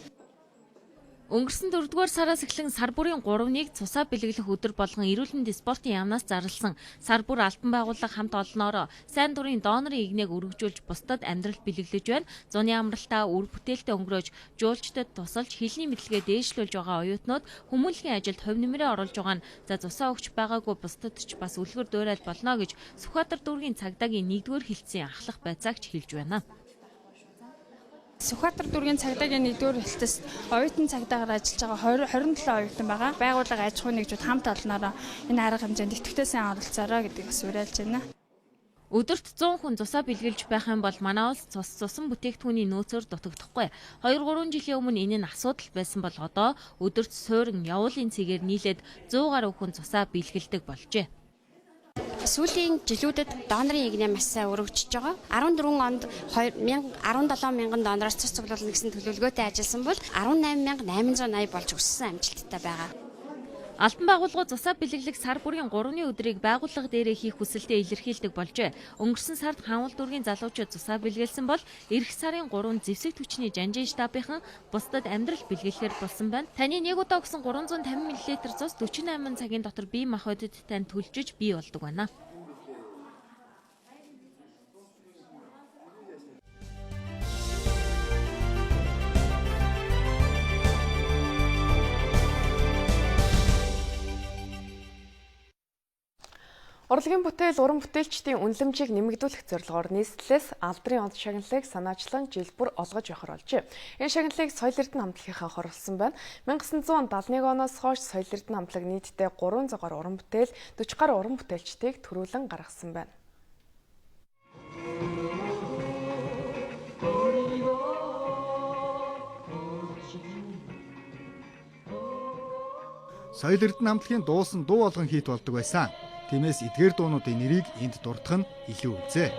Өнгөрсөн 4-р сараас эхлэн сар бүрийн 3-ыг цусаа бэлгэлэх өдөр болгон эрүүл мэндийн спортын яамнаас зарласан сар бүр албан байгууллага хамт олноороо сайн дурын донорын игнээг өргөжүүлж бусдад амьдрал бэлэглэж байна. Зуны амралтаа үр бүтээлтэй өнгөрөөж жуулчдад тусалж хэлний мэдлэгээ дээшлүүлж байгаа оюутнууд хүмүүнлэгийн ажилд хувь нэмрээ оруулж байгаа нь за цусаа өгч байгаагүй бусдад ч бас үлгэр дуурайл болно гэж Сүхбаатар дүүргийн цагдаагийн 1-р хэлтсийн ахлах байцаагч хэлж байна. Сүхбаатар дүүргийн цагдаагийн 1-р хэлтэс оюутан цагдаагаар ажиллаж байгаа 27 оюутан байгаа. Байгууллага аж ахуй нэгжүүд хамт олноороо энэ арга хэмжээнд идэвхтэй сайн оролцоорой гэдгийг уриалж байна. Өдөрт 100 хүн цусаа бэлгэлж байх юм бол манай улс цусан бүтээгдэхүүний нөөцөөр дутагдахгүй. 2-3 жилийн өмнө энэ нь асуудал байсан бол одоо өдөрт суурин явуулын цэгээр нийлээд 100 гаруй хүн цусаа бэлгэлдэг болжээ. Сүүлийн жилүүдэд донорын игнээ маш сайн өргөжж байгаа. 14 онд 17,000 донороос цус цуглуулна гэсэн төлөвлөгөөтэй ажилласан бол 18,880 болж өссөн амжилттай байгаа. Албан байгууллагууд цусаа бэлгэлэх сар бүрийн 3-ны өдрийг байгууллага дээрээ хийх хүсэлтэд илэрхийлдэг болжээ. Өнгөрсөн сард Ханвал дүүргийн залуучууд цусаа бэлгэлсэн бол эх сарын 3-нд зэвсэг түвшний жанжин штабынхан бусдад амьдрал бэлгэлэхээр болсон байна. Таны нэг удаа өгсөн 350 мл цус 48 цагийн дотор бие махбодод тань түлжиж бий болдог байна. Урлагийн бүтээл, уран бүтээлчдийн үнэлэмжийг нэмэгдүүлэх зорилгоор нийслэлээс алдрын онц шагналыг санаачлан жил бүр олгож явахар болжээ. Энэ шагналыг Соёл Эрдэнэ хамтлагийнхаа хорлсон байна. 1971 оноос хойш Соёл Эрдэнэ хамтлаг нийтдээ 300 гаруй уран бүтээл, 40 гаруй уран бүтээлчдийг төрүүлэн гаргасан байна. Соёл Эрдэнэ хамтлагийн дуусан дуу болгон хийт болдог байсан. Тиймээс эдгээр дуунуудын нэрийг энд дурдах нь илүү үзье.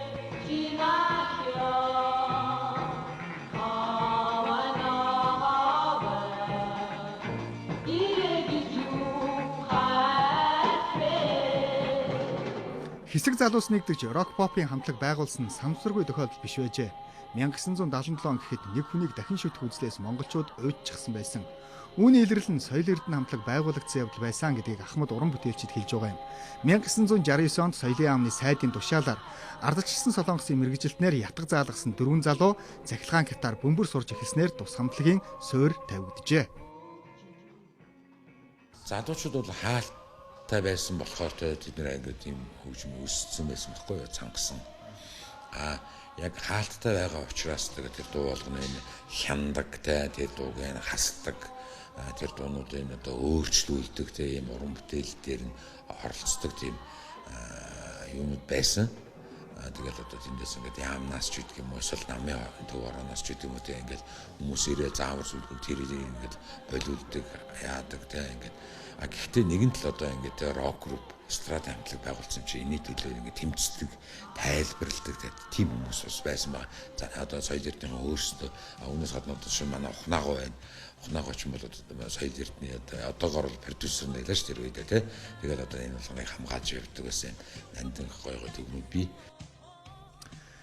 Хэсэг залуус нэгдэж рок попын хамтлаг байгуулсан самсаргүй тохиолдол биш байжээ. 1977 он гэхэд нэг хүнийг дахин шүтэх үзлээс монголчууд уйдчихсан байсан. Үүний илрэл нь Соёл Эрдэнэ хамтлаг байгуулагдсан явдал байсан гэдгийг Ахмад уран бүтээлчид хэлж байгаа юм. 1969 онд Соёлын яамны сайдын тушаалаар ардчилсан Солонгосын мэргэжилтнээр ятг заалгасан 4 залуу цахилгаан гитар бөмбөр сурж эхэлснээр тус хамтлагийн суурь тавигджээ. Залуучууд бол хаалттай байсан болохоор тэд нэр ингээд юм хөгжим өссөн байсан байхгүй юу цангасан. Яг хаалттай байгаа учраас тэгээд тэр дуу болгоно энэ хяндаг тэр дууг хасдаг. тэр дуунуудын одоо өөрчлөлтүүлдэг тийм уран бүтээл дээр нь оролцдог тийм юмуд байсан. Тэгээд одоо тэндээс ингээд яамнаас ч гэдэг юм уу эсвэл намын төв ороноос ч гэдэг юм уу тийм ингээд хүмүүс ирээ заавар зүлгэн тэр ингээд болиулдаг яадаг тийм ингээд гэхдээ нэгэн тал одоо ингээд рок групп эстрад хамтлаг байгуулсан чинь энэний төлөө ингээд тэмцдэг тайлбарладаг тийм хүмүүс бас байсан ба. За одоо соёл эрдэнэ өөрсдөө үүнээс гадна одоо шинэ манай ухнаагуу байна. Ухнаагууч юм бол соёл эрдэнэ одоогоор бол продюсер нэлээд шүү дээ тий. Тэгээд одоо энэ болгоныг хамгаалж явдаг байсан нандин гой төгнүүд бий.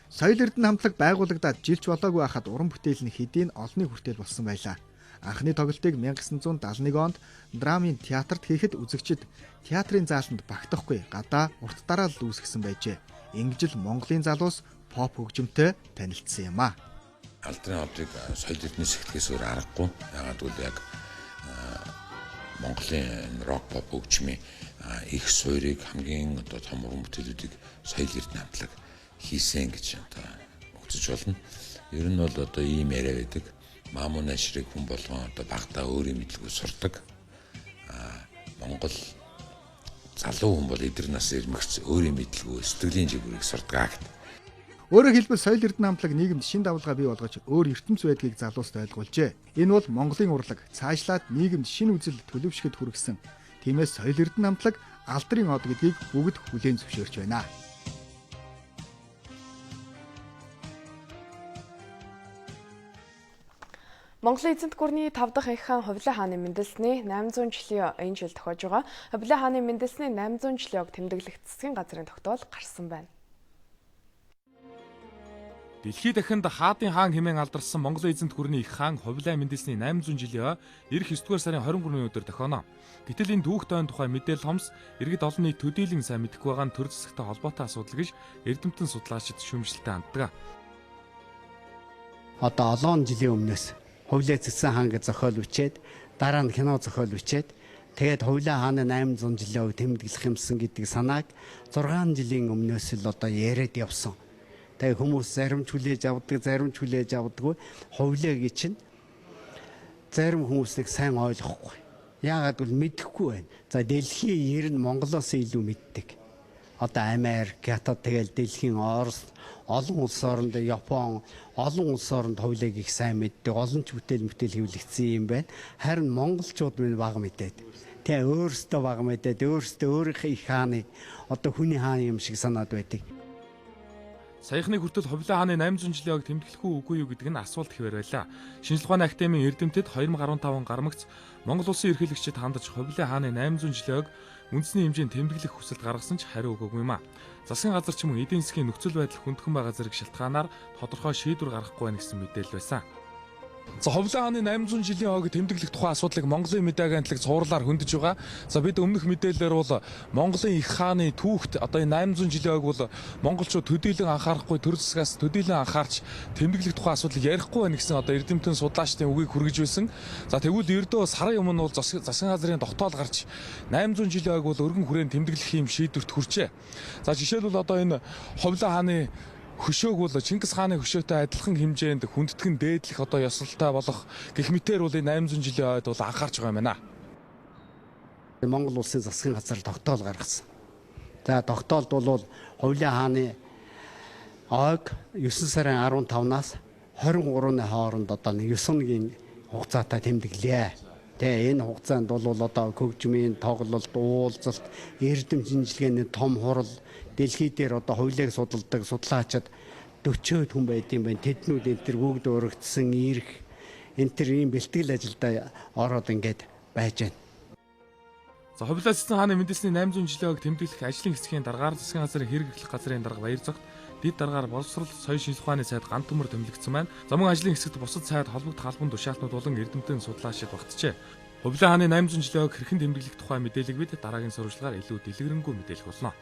Соёл эрдэнэ хамтлаг байгуулагдаад жилч болоогүй хахад уран бүтээл нь хэдийн олонний хүртэл болсон байлаа. Анхны тоглолтыг 1971 онд драмын театрт хийхэд үзэгчид театрын заалтанд багтахгүй гадаа урт дараа л үүсгэсэн байжээ. Ингэж л Монголын залуус поп хөгжимтэй танилцсан юм а. Алдрын одыг соёл эрдэнэ сэтгээс өөр аргагүй. Яагаад гэвэл яг Монголын рок поп хөгжмийн их суурийг хамгийн одоо том уран бүтээлүүдийг соёл эрдэнэ хамтлаг хийсэн гэж одоо өгчөж болно. Ер нь бол одоо ийм яриа байдаг. Мамуна ширэг хүн болгон одоо багтаа өөрийн мэдлэгөө сурдаг. Монгол залуу хүн бол эдгээр нас ирмэгц өөрийн мэдлэгөө сэтгэлийн жигүүрийг сурдаг гэдэг. Өөрөөр хэлбэл соёл эрдэнэ хамтлаг нийгэмд шин давалгаа бий болгож өөр ертөнц байдгийг залуust ойлгуулжээ. Энэ бол Монголын урлаг цаашлаад нийгэмд шин үзэл төлөвшөхөд хүргэсэн. Тиймээс соёл эрдэнэ хамтлаг алдрын од гэдгийг бүгд хүлээн зөвшөөрч байна. Монголын эзэнт гүрний 5 дахь их хаан Хувлаа хааны мэндэлсний 800 жилийн энэ жил тохиож байгаа. Хувлаа хааны мэндэлсний 800 жилийн ог тэмдэглэх засгийн газрын тогтоол гарсан байна. Дэлхийд дахинд хаадын хаан хэмээн алдарсан Монголын эзэнт гүрний их хаан Хувлаа мэндэлсний 800 жилийн эх 9-р сарын 23-ны өдөр тохионо. Гэтэл энэ түүх тойн тухай мэдээлэл хомс иргэд олон нийт төдийлөн сайн мэдэхгүй байгаа нь төр засагтай холбоотой асуудал гэж эрдэмтэн судлаачид шүүмжлэлтэй ханддаг. Одоо олон жилийн өмнөөс Хувлаа цэцэн хаан гэж зохиол бичээд дараа нь кино зохиол бичээд тэгээд Хувлаа хааны 800 жилийн ог тэмдэглэх юмсан гэдэг санааг 6 жилийн өмнөөс л одоо яриад явсан. Тэгээд хүмүүс зарим ч хүлээж авдаг, зарим ч хүлээж авдаггүй. Хувлаагийн чинь зарим хүмүүсийг сайн ойлгохгүй. Яагаад гэвэл мэдэхгүй байна. За дэлхийн ер нь Монголоос илүү мэддэг. Одоо Америк, Хятад тэгэл дэлхийн Орос, олон улс оронд Япон, олон улс оронд Хувлааг их сайн мэддэг, олон ч бүтээл хэвлэгдсэн юм байна. Харин монголчууд минь бага мэдээд. Тэ өөрсдөө бага мэдээд, өөрсдөө өөрийнхөө их хааныг одоо хүний хаан юм шиг санаад байдаг. Саяхны хүртэл Хувлаа хааны 800 жилийн ог тэмдэглэх үгүй юу гэдэг нь асуулт хэвээр байлаа. Шинжлэх ухааны академийн эрдэмтэд 2015 гармагц Монгол улсын эрхлэгчид хандаж Хувлаа хааны 800 жилийн ог үндэсний хэмжээнд тэмдэглэх хүсэлт гаргасан ч хариу өгөөгүй юм а. Засгийн газар ч мөн эдийн засгийн нөхцөл байдал хүндхэн байгаа зэрэг шалтгаанаар тодорхой шийдвэр гаргахгүй байна гэсэн мэдээлэл байсан. За Хувлаа хааны 800 жилийн ог тэмдэглэх тухай асуудлыг Монголын мэдээ агентлаг цуурлаар хөндөж байгаа. За бид өмнөх мэдээлэлээр бол Монголын их хааны түүхт одоо энэ 800 жилийн ог бол монголчууд төдийлөн анхаарахгүй төр засгаас төдийлөн анхаарч тэмдэглэх тухай асуудлыг ярихгүй байна гэсэн одоо эрдэмтэн судлаачдын үгийг хүргэж байсан. За тэгвэл ердөө сарын өмнө бол засгийн газрын тогтоол гарч 800 жилийн ог бол өргөн хүрээнд тэмдэглэх юм шийдвэрт хүрчээ. За жишээлбэл одоо энэ Хувлаа хааны хөшөөг бол Чингис хааны хөшөөтэй адилхан хэмжээнд хүндэтгэн дээдлэх одоо ёслолтой болох гэх мэтээр бол энэ 800 жилийн ойд бол анхаарч байгаа юм байна. Монгол улсын засгийн газар тогтоол гаргасан. За тогтоолд бол Хувлаа хааны ойг 9 сарын 15-наас 23-ны хооронд одоо 9 өдрийн хугацаатай тэмдэглэе. Тэгээ энэ хугацаанд бол одоо хөгжмийн тоглолт, уулзалт, эрдэм шинжилгээний том хурал дэлхий дээр одоо Хувлааг судалдаг судлаачид 40 хүн байдсан байна. Тэднүүд энэ төр бүгд өргөцсөн ирэх энэ төр ийм бэлтгэл ажилдаа ороод ингээд байж байна. За Хувлаа цэцэн хааны мэндэлсний 800 жилийн ог тэмдэглэх ажлын хэсгийн дараагаар засгийн газрын хэрэг эрхлэх газрын дарга Баяр Зогт дэд дараагаар боловсрол соёл шинжлэх ухааны сайд ганц төмөр тэмдэглэгдсэн байна. За мөн ажлын хэсэгт бусад сайд холбогдох албан тушаалтнууд болон эрдэмтэн судлаачид багтжээ. Хувлаа хааны 800 жилийн ог хэрхэн тэмдэглэх тухай мэдээллийг бид дараагийн сурвалжлагаар илүү дэлгэрэнгүй мэдээлэх болно.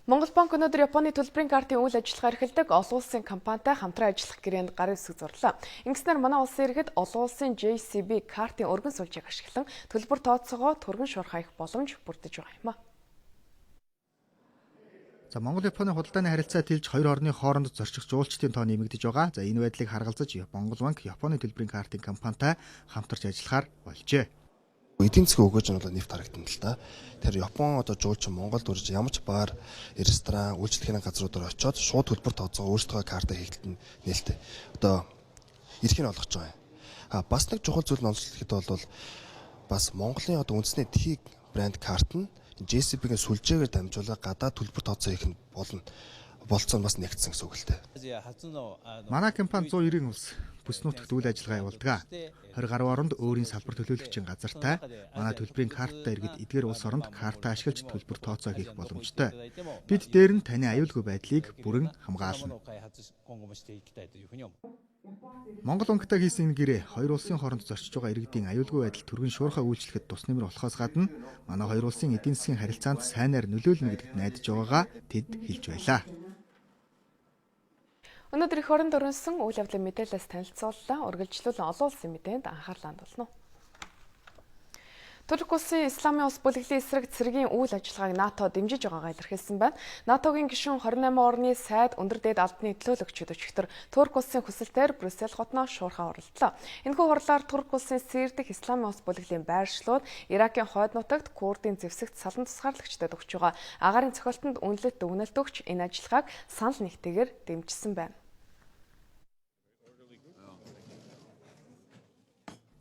Монгол банк өнөөдөр Японы төлбөрийн картын үйл ажиллагаа эрхэлдэг олон улсын компанитай хамтран ажиллах гэрээнд гарын үсэг зурлаа. Ингэснээр манай улсын иргэд олон улсын JCB картын өргөн суулжийг ашиглан төлбөр тооцоогоо түргэн шуурхай их боломж бүрдэж байгаа юм а. За Монгол-Японы худалдааны харилцаа тэлж хоёр орны хооронд зорчих жуулчдын тоо нэмэгдэж байгаа. За энэ байдлыг харгалзаж Монгол банк Японы төлбөрийн картын компанитай хамтарч ажиллахаар болжээ. Эдийн засгийн өгөөж нь бол нефт харагдана л да. Тэр Япон одоо жуулчин Монголд үрж ямар ч баар, ресторан, үйлчлэгийн газруудаар очиод шууд төлбөр тооцоо өөрсдөө картаа хийгдэлт нь нээлттэй. Одоо эрхийг олгож байгаа юм. Бас нэг чухал зүйл нь онцлогдоход бол бас Монголын одоо үндэсний тхийг брэнд карт нь JCB-гийн сүлжээгээр дамжуулаад гадаад төлбөр тооцоо хийх нь болцоо нь бас нэгдсэн гэсэн үг л дээ. Манай компани 190 улс бүс нутагт үйл ажиллагаа явуулдаг. 20 гаруй оронд өөрийн салбар төлөөлөгчийн газартай манай төлбөрийн карттай иргэд эдгээр улс оронд картаа ашиглаж төлбөр тооцоо хийх боломжтой. Бид дээр нь таны аюулгүй байдлыг бүрэн хамгаална. Монгол банктай хийсэн энэ гэрээ хоёр улсын хооронд зорчиж байгаа иргэдийн аюулгүй байдал түргэн шуурхай үйлчлэхэд тус нэмэр болохоос гадна манай хоёр улсын эдийн засгийн харилцаанд сайнаар нөлөөлнө гэдэгт найдаж байгаагаа тэд хэлж байлаа. Өнөөдөр их оронд өрнөсөн үйл явдлын мэдээлэлээс танилцууллаа. Үргэлжлүүлэн олон улсын мэдээнд анхаарлаа хандуулна. Турк улсын Исламын улс бүлэглэлийн эсрэг цэргийн үйл ажиллагааг НАТО дэмжиж байгаагаа илэрхийлсэн байна. НАТОгийн гишүүн 28 орны сайд өндөр дээд албаны төлөөлөгчид өчигдөр Турк улсын хүсэлтээр Брюссел хотноо шуурхаа оролдлоо. Энэхүү хурлаар Турк улсын Сирдэх Исламын улс бүлэглэлийн байршлууд Иракийн хойд нутагт Курдын зэвсэгт салан тусгаарлагчдад өгч байгаа агаарын цохилтонд үнэлэлт дүгнэлт өгч энэ ажиллагааг санал нэгтэйгээр дэмжсэн байна.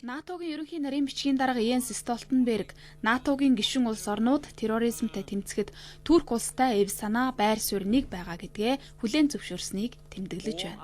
НАТОгийн ерөнхий нарийн бичгийн дарга Йенс Столтенберг НАТОгийн гишүүн улс орнууд терроризмтай тэмцэхэд Турк улстай эв санаа байр суурь нэг байгаа гэдгээ хүлээн зөвшөөрснийг тэмдэглэж байна.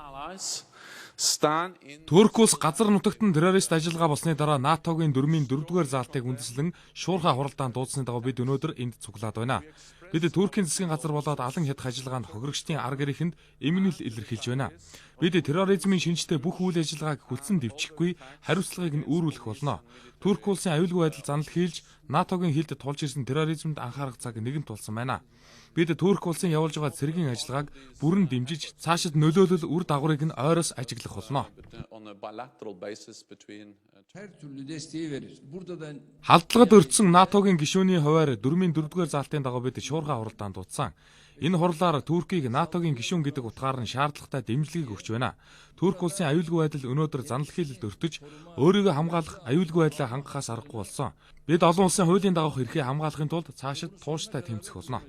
Турк улс газар нутагт нь террорист ажиллагаа болсны дараа НАТОгийн 4-р заалтыг үндэслэн шуурхай хуралдаанд дуудсны дагуу бид өнөөдөр энд цуглаад байна. Бид Туркийн засгийн газар болоод алан хятад ажиллагаанд хохирогчдын арга гэрээхэнд эмнэл илэрхийлж байна. Бид терроризмын шинжтэй бүх үйл ажиллагааг хүлцэн дэвчихгүй хариуцлагыг нь үүрүүлэх болно. Турк улсын аюулгүй байдал занал хийлж НАТОгийн хилд тулж ирсэн терроризмд анхаарах цаг нэгэн тулсан байна. Бид Турк улсын явуулж байгаа цэргийн ажиллагааг бүрэн дэмжиж цаашид нөлөөлөл үр дагаврыг нь ойроос ажиглах болно. Халдлагад өртсөн НАТОгийн гишүүний хуваар 4-р заалтын дагуу бид шуурхай хуралдаанд дуудсан. Энэ хурлаар Туркийг НАТОгийн гишүүн гэдэг утгаар нь шаардлагатай дэмжлэгийг өгч байна. Турк улсын аюулгүй байдал өнөөдөр занал хийлэлд өртөж, өөрийгөө хамгаалах аюулгүй байдлаа хангахаас аргагүй болсон. Бид олон улсын хуулийн дагах эрхээ хамгаалахын тулд цаашид тууштай тэмцэх болно.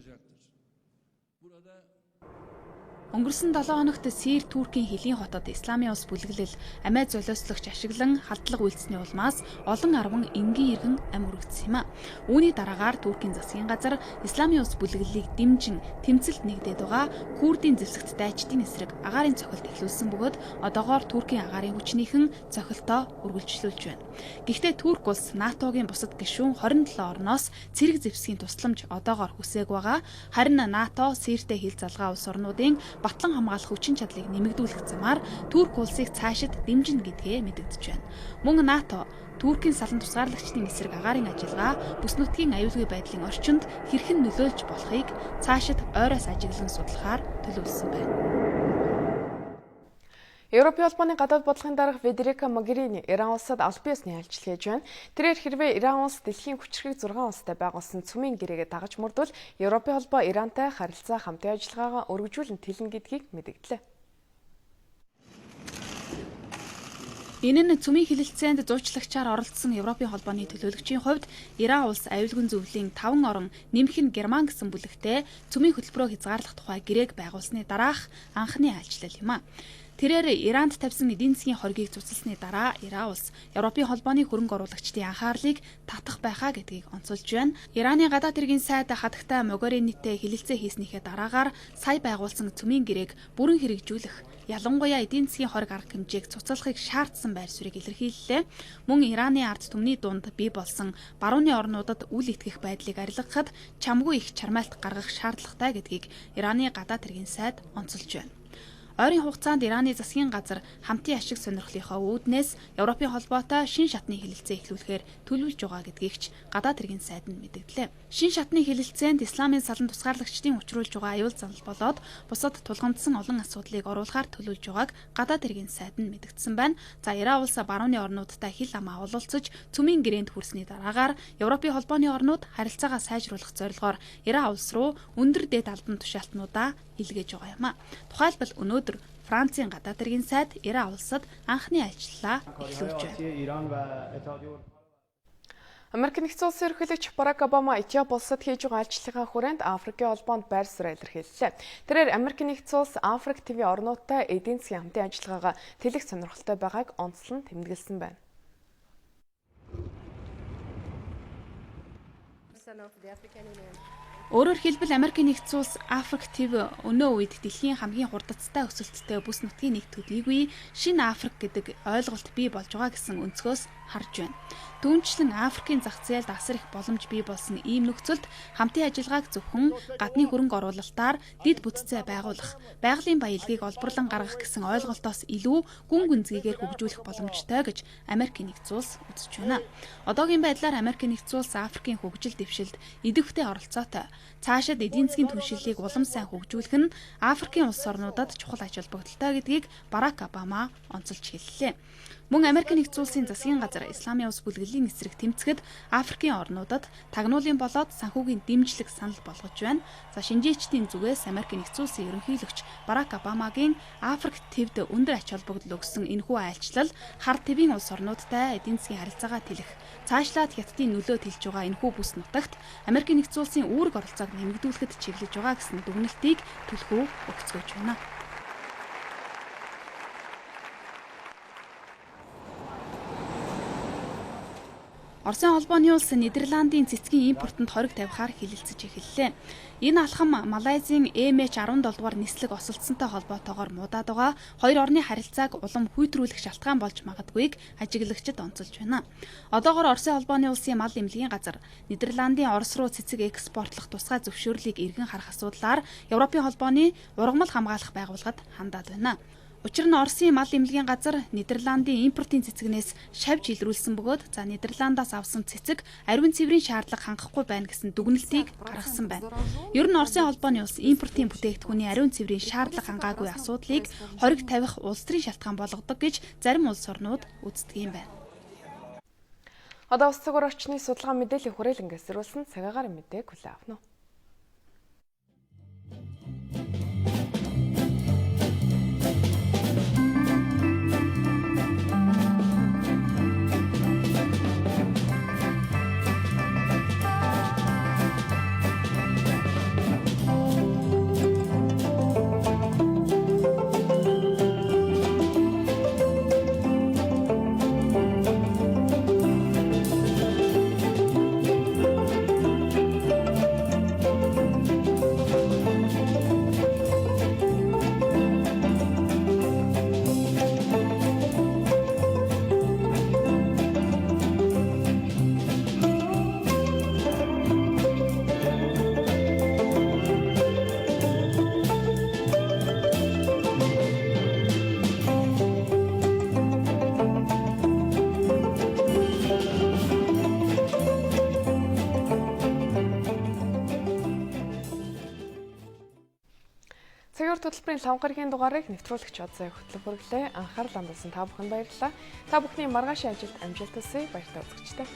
Өнгөрсөн 7 хоногт Сир Туркийн Хилийн хотод Исламын улс бүлэглэл амиа золиослогч ашиглан халдлага үйлдсэний улмаас олон арван энгийн иргэн амь үрэгдсэн юм а. Үүний дараагаар Туркийн засгийн газар Исламын улс бүлэглэлийг дэмжин тэмцэлд нэгдээд байгаа Курдын зэвсэгт дайчдын эсрэг агаарын цохилт эхлүүлсэн бөгөөд одоогоор Туркийн агаарын хүчнийхэн цохилтоо үргэлжлүүлж байна. Гэхдээ Турк улс НАТОгийн бусад гишүүн 27 орноос цэрэг зэвсгийн тусламж одоогоор хүсээг байгаа. Харин НАТО Сиртэй хил залгаа улс орнуудын батлан хамгаалах хүчин чадлыг нэмэгдүүлэх замаар Турк улсыг цаашид дэмжинэ гэдгээ мэдэгдэж байна. Мөн НАТО Туркийн салан тусгаарлагчдын эсрэг агаарын ажиллагаа бүс нутгийн аюулгүй байдлын орчинд хэрхэн нөлөөлж болохыг цаашид ойроос ажиглан судлахаар төлөвлөсөн байна. Европын холбооны гадаад бодлогын дарга Федерика Могерини Иран улсад аль биесний айлчлал хийж байна. Тэрээр хэрвээ Иран улс дэлхийн хүчирхэг 6 улстай байгуулсан цөмийн гэрээгээ дагаж мөрдвөл Европын холбоо Ирантай харилцаа хамтын ажиллагаагаа өргөжүүлэн тэлнэ гэдгийг мэдэгдлээ. Энэ нь цөмийн хилэлцээнд зуучлагчаар оролцсон Европын холбооны төлөөлөгчийн хувьд Иран улс аюулгүй зөвлөлийн 5 орон нэмэх нь Герман гэсэн бүлэгтээ цөмийн хөтөлбөрөөр хязгаарлах тухай гэрээг байгуулсны дараах анхны айлчлал юм а. Тэрээр Иранд тавьсан эдийн засгийн хоргийг цуцлсны дараа Иран улс Европын холбооны хөрөнгө оруулагчдын анхаарлыг татах байхаа гэдгийг онцолж байна. Ираны гадаад хэргийн сайд хатагтай Могеринитэй хилэлцээ хийснийхээ дараагаар сая байгуулсан цөмийн гэрээг бүрэн хэрэгжүүлэх, ялангуяа эдийн засгийн хориг арга хэмжээг цуцлахыг шаардсан байр суурийг илэрхийллээ. Мөн Ираны ард түмний дунд бий болсон барууны орнуудад үл итгэх байдлыг арилгахад чамгүй их чармайлт гаргах шаардлагатай гэдгийг Ираны гадаад хэргийн сайд онцолж байна. Ойрын хугацаанд Ираны засгийн газар хамтын ашиг сонирхлынхаа үүднээс Европын холбоотой шин шатны хэлэлцээ эхлүүлэхээр төлөвлөж байгаа гэдгийг гадаад хэргийн сайд нь мэдгдлээ. Шин шатны хэлэлцээнд исламын салан тусгаарлагчдын учруулж байгаа аюул занал болоод бусад тулгамдсан олон асуудлыг оруулахаар төлөвлөж байгааг гадаад хэргийн сайд нь мэдгдсэн байна. За Иран улс барууны орнуудтай хил амаа ололцож цөмийн гэрээнд хүрсний дараагаар Европын холбооны орнууд харилцаагаа сайжруулах зорилгоор Иран улс руу өндөр дээд албан тушаалтнуудаа илгээж байгаа юм а. Тухайлбал өнөөдөр Францын гадаад хэргийн сайд Иран улсад анхны альчлалаа эхлүүлж байна. Америк нэгдсэн улсын ерөнхийлөгч Барак Обама Этиоп улсад хийж байгаа альчлалын хүрээнд Африкийн холбоонд байр суурь илэрхийллээ. Тэрээр Америк нэгдсэн улс Африк ТV орнуудтай эдийн засгийн хамтын ажиллагаагаа тэлэх сонирхолтой байгааг онцлон тэмдэглэсэн байна. Өөрөөр хэлбэл Америк нэгдсэн улс Африк ТV өнөө үед дэлхийн хамгийн хурдцтай өсөлттэй бүс нутгийн нэг төдийгүй шинэ Африк гэдэг ойлголт бий болж байгаа гэсэн өнцгөөс харж байна. Түүнчлэн Африкийн зах зээлд асар их боломж бий болсон ийм нөхцөлд хамтын ажиллагааг зөвхөн гадны хөрөнгө оруулалтаар дид бүтцээ байгуулах, байгалийн баялагийг олборлон гаргах гэсэн ойлголтоос илүү гүн гүнзгийгээр хөгжүүлэх боломжтой гэж Америк нэгдсэн улс үзэж байна. Одоогийн байдлаар Америк нэгдсэн улс Африкийн хөгжил дэвшилд идэвхтэй оролцоотой. Цаашид эдийн засгийн түншлэлийг улам сайн хөгжүүлэх нь Африкийн улс орнуудад чухал ач холбогдолтой гэдгийг Барак Обама онцолж хэллээ. Мөн Америк нэгдсэн улсын засгийн газар Исламын улс бүлэглэлийн эсрэг тэмцэхэд Африкийн орнуудад тагнуулын болоод санхүүгийн дэмжлэг санал болгож байна. За шинжээчдийн зүгээс Америк нэгдсэн улсын ерөнхийлөгч Барак Обамагийн Африк ТV-д өндөр ач холбогдол өгсөн энэхүү айлчлал хар твийн улс орнуудтай эдийн засгийн харилцаагаа тэлэх, цаашлаад хятадын нөлөө тэлж байгаа энэхүү бүс нутагт Америк нэгдсэн улсын үүрэг оролцоог нэмэгдүүлэхэд чиглэж байгаа гэсэн дүгнэлтийг түлхүү өгцгөөж байна. Оросын холбооны улс Нидерландын цэцгийн импортод хориг тавихаар хилэлцэж эхэллээ. Энэ алхам Малайзийн MH17 дугаар нислэг осолдсонтой холбоотойгоор муудаад байгаа хоёр орны харилцааг улам хүйтрүүлэх шалтгаан болж магадгүйг ажиглагчид онцолж байна. Одоогоор Оросын холбооны улсын мал эмнэлгийн газар Нидерландын Орос руу цэцэг экспортлох тусгай зөвшөөрлийг эргэн харах асуудлаар Европын холбооны ургамал хамгаалах байгууллагад хандаад байна. Учир нь Оросын мал эмнэлгийн газар Нидерландын импортын цэцэгнээс шавж илрүүлсэн бөгөөд за Нидерландаас авсан цэцэг ариун цэврийн шаардлага хангахгүй байна гэсэн дүгнэлтийг гаргасан байна. Ер нь Оросын холбооны улс импортын бүтээгдэхүүний ариун цэврийн шаардлага хангаагүй асуудлыг хориг тавих улс төрийн шалтгаан болгодог гэж зарим улс орнууд үздэг юм байна. Одоо улс төр орчны судалгаа мэдээллийн хүрээлэнгээс ирүүлсэн цагаагаар мэдээг хүлээн авна уу. Цагаар төлбөрийн 5 гарагийн дугаарыг нэвтрүүлэгч Одзай хөтлөг хүргэлээ. Анхаарал хандуулсан та бүхэнд баярлалаа. Та бүхний маргаашийн ажилд амжилт хүсье. Баяртай үзэгчдээ.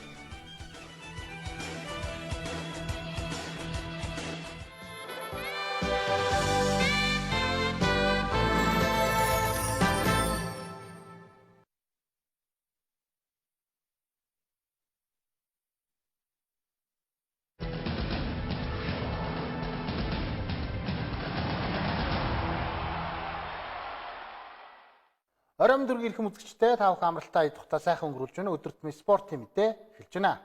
Оройн дөрөв ирэх үзэгчтэй та бүхэн амралтаа идэх та сайхан өнгөрүүлж байна. Өдөртмийн спортын мэдээ эхэлж байна.